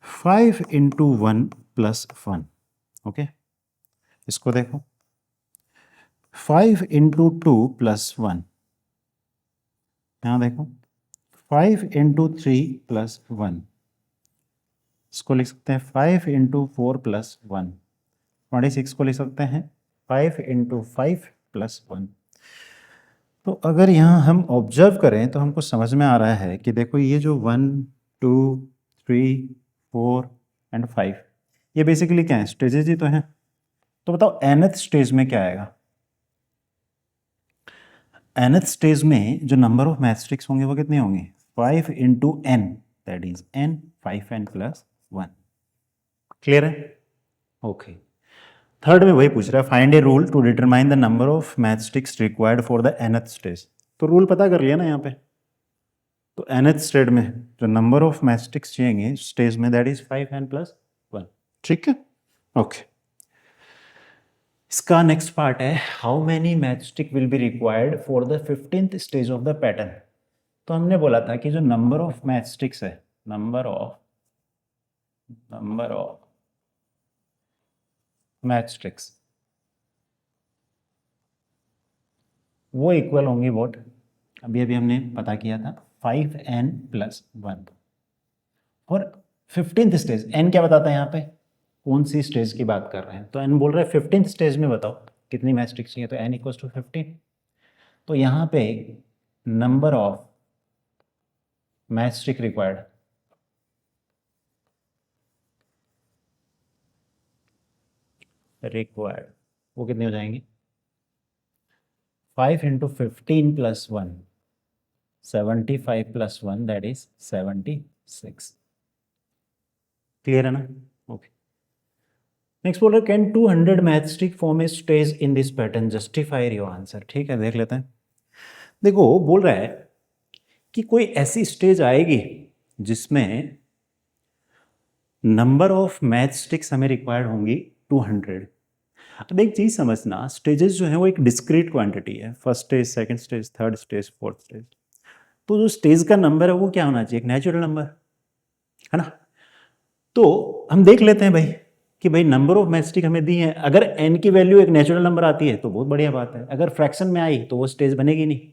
5 इंटू 1 प्लस 1, ओके। इसको देखो 5 इंटू 2 प्लस 1, यहाँ देखो 5 इंटू 3 प्लस 1, इसको लिख सकते हैं 5 इंटू 4 प्लस 1। 26 को लिख सकते हैं 5 इंटू 5 प्लस 1। तो अगर यहाँ हम ऑब्जर्व करें तो हमको समझ में आ रहा है कि देखो ये जो 1, 2, 3, 4 एंड 5, ये बेसिकली क्या है? स्टेजेज ही तो हैं। तो बताओ nth स्टेज में क्या आएगा? nth स्टेज में जो नंबर ऑफ मैस्ट्रिक्स होंगे वो कितने होंगे? 5 into n, that is n, 5n plus 1। Clear है? ओके। थर्ड में वही पूछ रहा है, find a rule to determine the number of matchsticks required for the nth stage. तो रूल पता कर लिया ना यहाँ पे। तो nth स्टेज में जो नंबर ऑफ मैचस्टिक्स चाहिए स्टेज में, दैट इज 5n प्लस 1। ठीक है, ओके। इसका नेक्स्ट पार्ट है, how many matchstick will be required for the 15th stage of the pattern. तो हमने बोला था कि जो नंबर ऑफ मैचस्टिक्स है, नंबर ऑफ मैचस्टिक्स, वो इक्वल होंगी वोट, अभी अभी हमने पता किया था 5n प्लस 1। और 15th स्टेज, n क्या बताता है यहाँ पे, कौन सी स्टेज की बात कर रहे हैं? तो n बोल रहा है 15th स्टेज में बताओ कितनी मैचस्टिक्स चाहिए, तो n इक्वल्स टू 15। तो यहाँ पे नंबर ऑफ मैचस्टिक रिक्वायर्ड, वो कितनी हो जाएंगी? 5 into 15 plus 1, 75 plus 1, that is 76। Clear है ना? ओके। नेक्स्ट बोल रहे can 200 matchstick form a stage in this pattern, justify your answer. ठीक है, देख लेते हैं। देखो बोल रहा है कि कोई ऐसी स्टेज आएगी जिसमें नंबर ऑफ मैचस्टिक्स हमें रिक्वायर्ड होंगी 200। अब एक चीज समझना, स्टेजेस जो है वो एक डिस्क्रीट क्वांटिटी है, first stage, second stage, third stage, fourth stage. तो जो स्टेज का नंबर है वो क्या होना चाहिए? एक नेचुरल नंबर, है ना? तो हम देख लेते हैं भाई कि भाई नंबर ऑफ मैचस्टिक हमें दी है, अगर n की वैल्यू एक नेचुरल नंबर आती है तो बहुत बढ़िया बात है, अगर फ्रैक्शन में आई तो वो स्टेज बनेगी नहीं।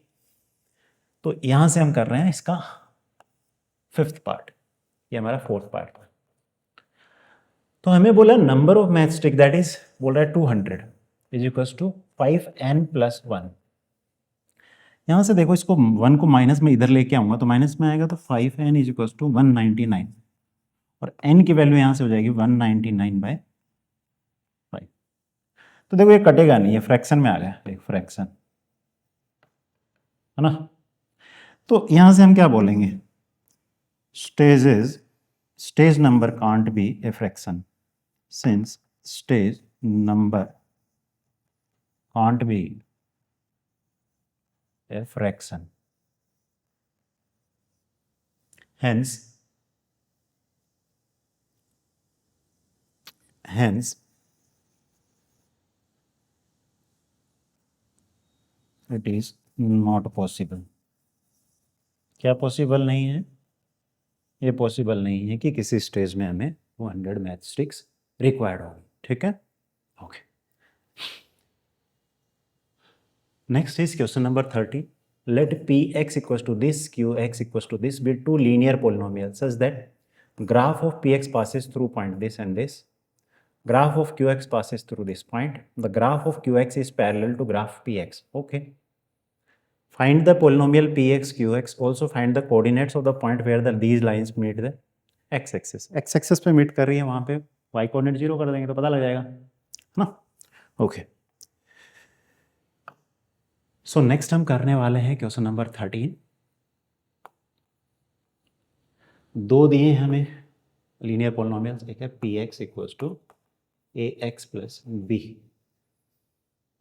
तो यहां से हम कर रहे हैं इसका 5th पार्ट, ये हमारा 4th पार्ट था। तो हमें बोला number of matchstick that is, बोल रहा है 200 is equal to 5n plus 1। यहां से देखो, इसको 1 को माइनस में इधर लेके आऊंगा तो माइनस में आएगा, तो 5n इज इक्वल टू 199, और n की वैल्यू यहां से हो जाएगी 199/5। तो देखो ये कटेगा नहीं, ये फ्रैक्शन में आ गया, एक फ्रैक्शन, है ना? तो यहां से हम क्या बोलेंगे? Stage number can't be a fraction, since stage number can't be a fraction, hence it is not possible। क्या पॉसिबल नहीं है? ये पॉसिबल नहीं है कि किसी स्टेज में हमें 200 मैचस्टिक्स रिक्वायर्ड होगी। ठीक है, okay. Next is question number 30। let px equals to this, qx equals to this be two linear polynomials such that graph of px passes through point this and this, graph of qx passes through this point, the graph of qx is parallel to graph px. Okay, find the polynomial px qx, also find the coordinates of the point where these lines meet the x axis. x axis पे meet कर रही है, वहां पे y coordinate 0 कर देंगे तो पता लग जाएगा, है ना? ओके, सो नेक्स्ट हम करने वाले हैं क्वेश्चन नंबर 13। दो दिए हमें लीनियर पोलिनोमियल्स, एक है P x equals to A x plus B,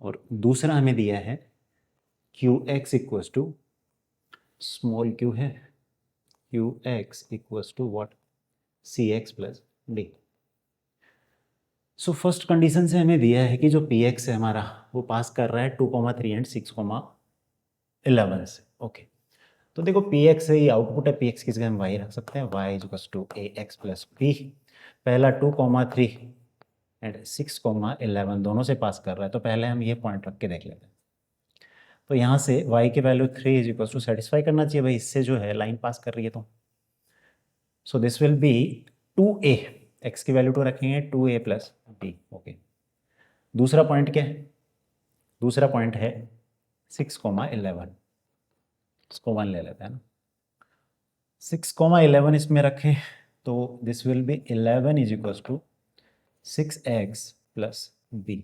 और दूसरा हमें दिया है Q X equals to small Q है, Q X equals to what, C x plus D. So first condition से हमें दिया है कि जो पी एक्स है हमारा वो पास कर रहा है 2,3 एंड 6,11 से। ओके, तो देखो पी एक्स है, ये आउटपुट है, पी एक्स की जगह हम वाई रख सकते हैं, y equals to A x plus b. पहला 2,3 एंड 6,11 दोनों से पास कर रहा है, तो पहले हम ये पॉइंट रख के देख लेते हैं। तो यहाँ से y की value 3 is equals to satisfy करना चाहिए भाई, इससे जो है लाइन पास कर रही है। तो सो this will B 2a, x की वैल्यू 2 रखेंगे, 2a प्लस b। ओके, दूसरा पॉइंट क्या है? दूसरा पॉइंट है 6,11, इसको 1 ले लेते हैं ना, 6,11 इसमें रखें तो this will be 11 is equals to 6x plus b,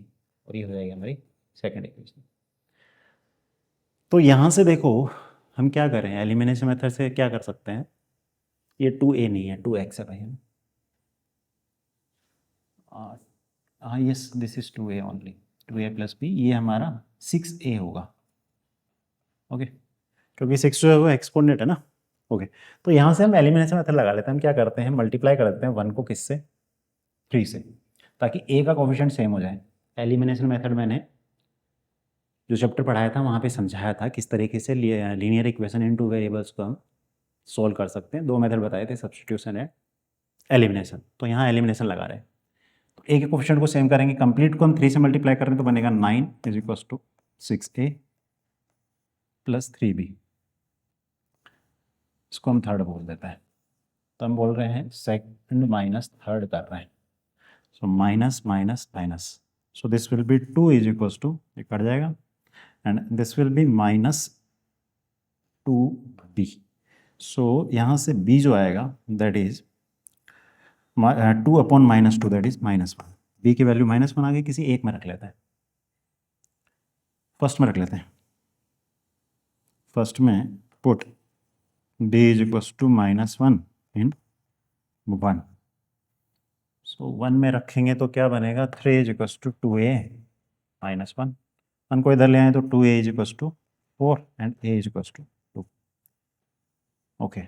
और ये हो जाएगी हमारी सेकेंड इक्वेशन। तो यहाँ से देखो हम क्या करें, एलिमिनेशन मेथड से क्या कर सकते हैं, ये 2a नहीं है, 2x है भाई, है ना? हाँ yes, this is 2a only, 2a plus b, ये हमारा 6a होगा। ओके, क्योंकि 6 जो है वो एक्सपोनेंट है ना। ओके, तो यहाँ से हम एलिमिनेशन मेथड लगा लेते हैं। हम क्या करते हैं, मल्टीप्लाई कर देते हैं 1 को किससे, 3 से, ताकि a का कोफिशिएंट सेम हो जाए। एलिमिनेशन मेथड मैंने जो चैप्टर पढ़ाया था वहाँ पे समझाया था किस तरीके से लीनियर इक्वेशन इन टू वेरिएबल्स को हम सोल्व कर सकते हैं। दो मेथड बताए थे, सब्स्टिट्यूशन एंड एलिमिनेशन। तो यहाँ एलिमिनेशन लगा रहे हैं, तो a के कोफिशिएंट को सेम करेंगे, कंप्लीट को हम 3 से मल्टीप्लाई कर रहे हैं तो बनेगा 9 is equals to 6a plus 3b, इसको हम थर्ड बोल देते हैं। तो हम बोल रहे हैं सेकंड माइनस थर्ड कर रहे हैं, so minus minus minus, so this will be 2 is equals to, ये कट जाएगा, and this will be minus 2b। So यहाँ से b जो आएगा that is 2 upon minus 2 that is -1। b की वैल्यू -1 आ गई, किसी एक में रख लेते हैं, फर्स्ट में रख लेते हैं। फर्स्ट में put b is equals to -1 in 1, so 1 में रखेंगे तो क्या बनेगा, 3 इज इक्वल्स टू 2a -1, 1 को इधर ले आए तो 2a is equals to 4 and a is equals to 2। Okay,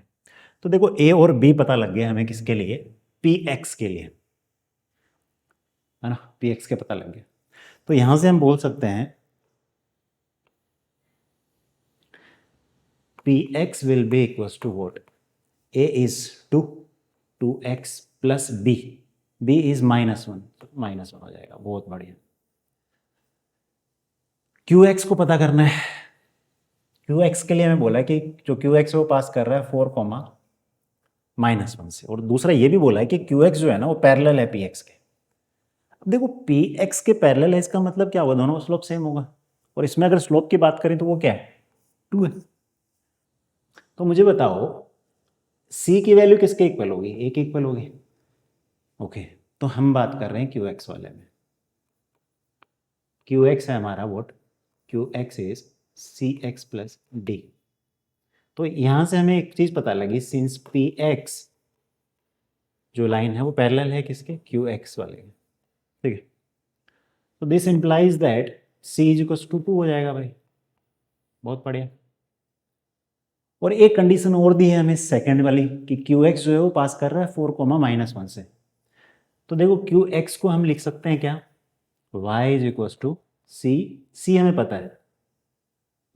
तो देखो a और b पता लग गया हमें, किसके लिए, px के लिए, है ना, px के पता लग गया। तो यहां से हम बोल सकते हैं px will be equals to what, a is 2, 2x plus b, b is -1, -1 हो जाएगा, बहुत बढ़िया। qx को पता करना है, qx के लिए हमें बोला है कि जो qx वो पास कर रहा है 4,-1 से, और दूसरा ये भी बोला है कि qx जो है ना वो पैरेलल है px के। अब देखो px के पैरेलल है, इसका मतलब क्या होगा, दोनों का स्लोप सेम होगा, और इसमें अगर स्लोप की बात करें तो वो क्या है, 2 है। तो मुझे बताओ c की वैल्यू किसके इक्वल होगी, a के इक्वल होगी। ओके, तो हम बात कर रहे हैं qx वाले में, qx है हमारा vote, qx is cx plus d। तो यहां से हमें एक चीज पता लगी, सिंस px जो लाइन है वो पैरेलल है किसके, qx वाले के, ठीक है। तो this implies that c is equal to 2 हो जाएगा भाई, बहुत बढ़िया। और एक कंडीशन और दी है हमें सेकंड वाली कि qx जो है वो पास कर रहा है 4,-1 से। तो देखो qx को हम लिख सकते हैं क्या, y is equal to c हमें पता है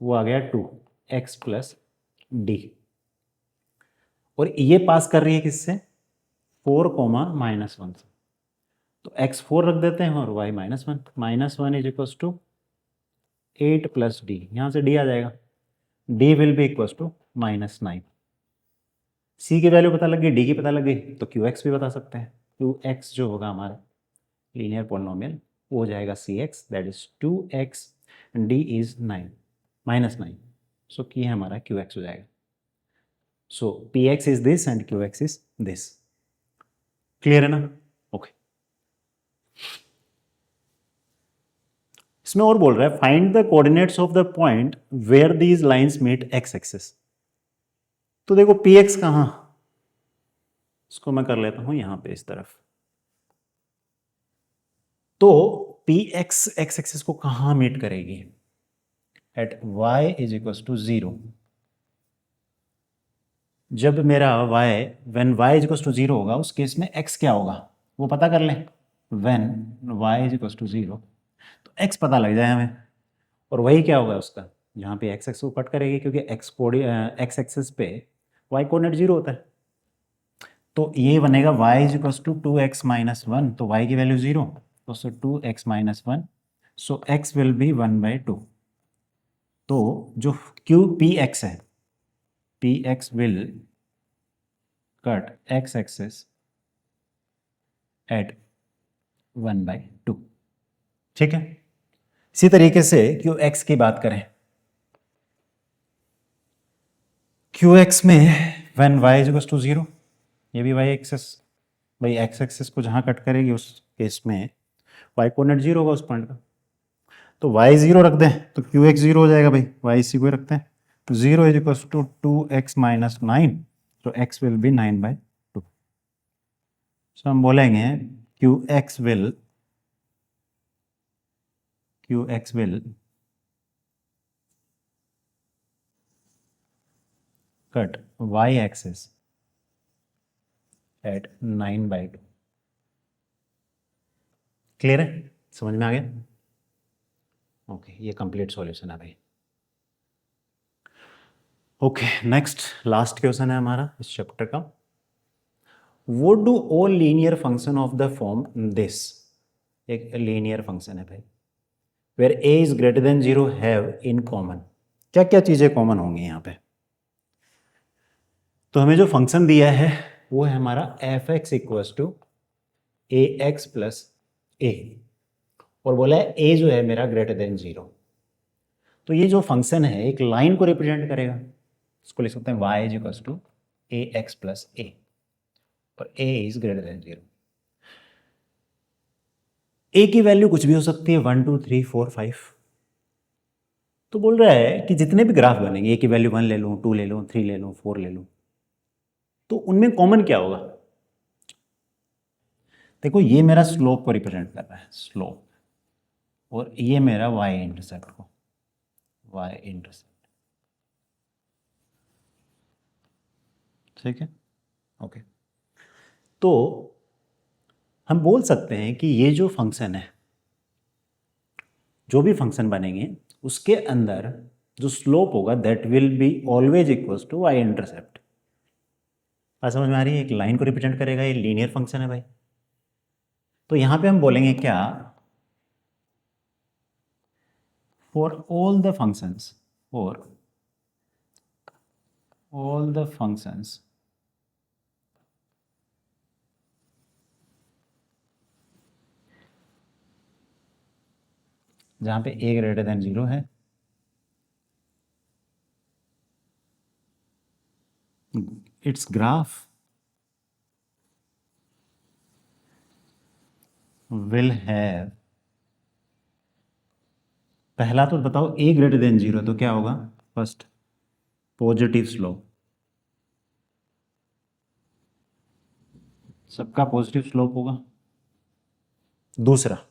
वो आ गया 2x प्लस डी, और ये पास कर रही है किससे, 4,-1 से। तो x 4 रख देते हैं और y -1 is equal to 8 plus D, यहाँ से d आ जाएगा, D will be equal to -9। C की वैल्यू पता लग गई, डी की पता लग गई, तो क्यू एक्स भी बता सकते हैं। क्यू एक्स जो होगा हमारा लीनियर पोलिनोमियल वो हो जाएगा C X, that is 2x, D is 9 -9। So की हमारा क्यू एक्स हो जाएगा। So P X is this and Q x is this. Clear है ना? ओके। इसमें और बोल रहा है find the coordinates of the point where these lines meet X axis. तो देखो पी एक्स कहाँ, इसको मैं कर लेता हूं यहां पे इस तरफ। तो पी एक्स एक्स एक्सिस को कहां मीट करेगी? At y is equal to 0। जब मेरा y, when y is equal to 0 होगा उस केस में x क्या होगा वो पता कर लें। When y is equal to 0 तो x पता लग जाए हमें, और वही क्या होगा उसका, जहाँ पे x एक्स को कट करेगी, क्योंकि x एक्सिस पे y कोऑर्डिनेट 0 होता है। तो ये बनेगा y is equal to 2x minus 1, तो y की वैल्यू 0, तो 2x minus 1, so x will be 1/2। तो जो क्यू पी एक्स है, P x will cut x axis at 1/2। ठीक है। इसी तरीके से क्यू एक्स की बात करें, क्यू एक्स में when y is equal to 0, ये भी y एक्सिस, भाई x एक्सिस को जहां कट करेगी उस केस में y कोऑर्डिनेट 0 होगा उस पॉइंट का, तो y 0 रख दें तो क्यू एक्स 0 हो जाएगा भाई, y इसी को रखते हैं। 0 is equal to 2x minus 9, तो x विल बी 9/2। सो हम बोलेंगे Q x will cut y axis at 9/2। Clear है? समझ में आ गया? ओके, ये कंप्लीट सॉल्यूशन है भाई। ओके, नेक्स्ट लास्ट क्वेश्चन है हमारा इस चैप्टर का। What do all linear function of the form this? एक लीनियर फंक्शन है भाई, where a is greater than 0 have in common। क्या क्या चीजें कॉमन होंगी यहाँ पे? तो हमें जो फंक्शन दिया है वो है हमारा F X equal to A x plus A, और बोला है ए जो है मेरा ग्रेटर देन 0। तो ये जो फंक्शन है एक लाइन को रिप्रेजेंट करेगा, इसको लिख सकते हैं y is equal to A x plus A, और a is greater than 0। a की वैल्यू कुछ भी हो सकती है, 1 2 3 4 5। तो बोल रहा है कि जितने भी ग्राफ बनेंगे, a की वैल्यू 1 ले लूँ, 2 ले लूँ, 3 ले लूँ, 4 ले लूँ, तो उनमें कॉमन क्या होगा? देखो ये मेरा स्लोप को रिप्रेजेंट कर रहा है, स्लोप, और ये मेरा y इंटरसेप्ट को, y इंटरसेप्ट। ठीक है, ओके। तो हम बोल सकते हैं कि ये जो फंक्शन है, जो भी फंक्शन बनेंगे उसके अंदर जो स्लोप होगा that will be always equals to y intercept. बात समझ में आ रही है? एक लाइन को रिप्रेजेंट करेगा, ये लीनियर फंक्शन है भाई। तो यहां पे हम बोलेंगे क्या, for all the functions, for all the functions जहां पे a ग्रेटर देन 0 है, इट्स ग्राफ विल हैव, पहला तो बताओ a ग्रेटर देन 0 तो क्या होगा? फर्स्ट पॉजिटिव स्लोप, सबका पॉजिटिव स्लोप होगा। दूसरा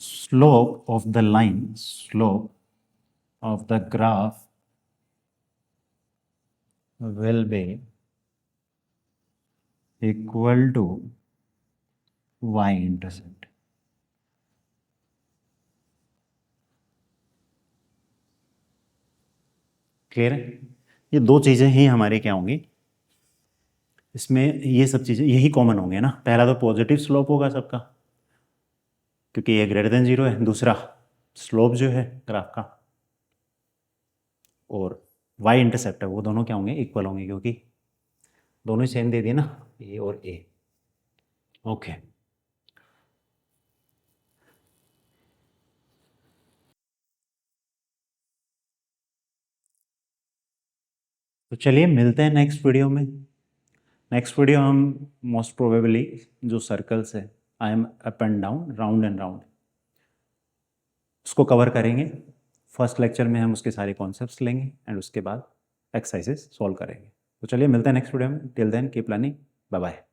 slope of the line, slope of the graph will be equal to y intercept। Clear है? ये दो चीजें ही हमारी क्या होंगी इसमें, ये सब चीजें यही कॉमन होंगे ना। पहला तो पॉजिटिव स्लोप होगा सबका, क्योंकि ये ग्रेटर देन 0 है। दूसरा स्लोप जो है ग्राफ का और वाई इंटरसेप्ट है वो दोनों क्या होंगे, इक्वल होंगे, क्योंकि दोनों ही सेम दे दिए ना, ए और ए। ओके तो चलिए मिलते हैं नेक्स्ट वीडियो में। नेक्स्ट वीडियो हम मोस्ट प्रोबेबली जो सर्कल्स है, I am up and down, round and round, उसको कवर करेंगे। फर्स्ट लेक्चर में हम उसके सारे कॉन्सेप्ट्स लेंगे एंड उसके बाद एक्सरसाइजेस सॉल्व करेंगे। तो चलिए मिलते हैं नेक्स्ट वीडियो में। Till then keep learning, bye bye.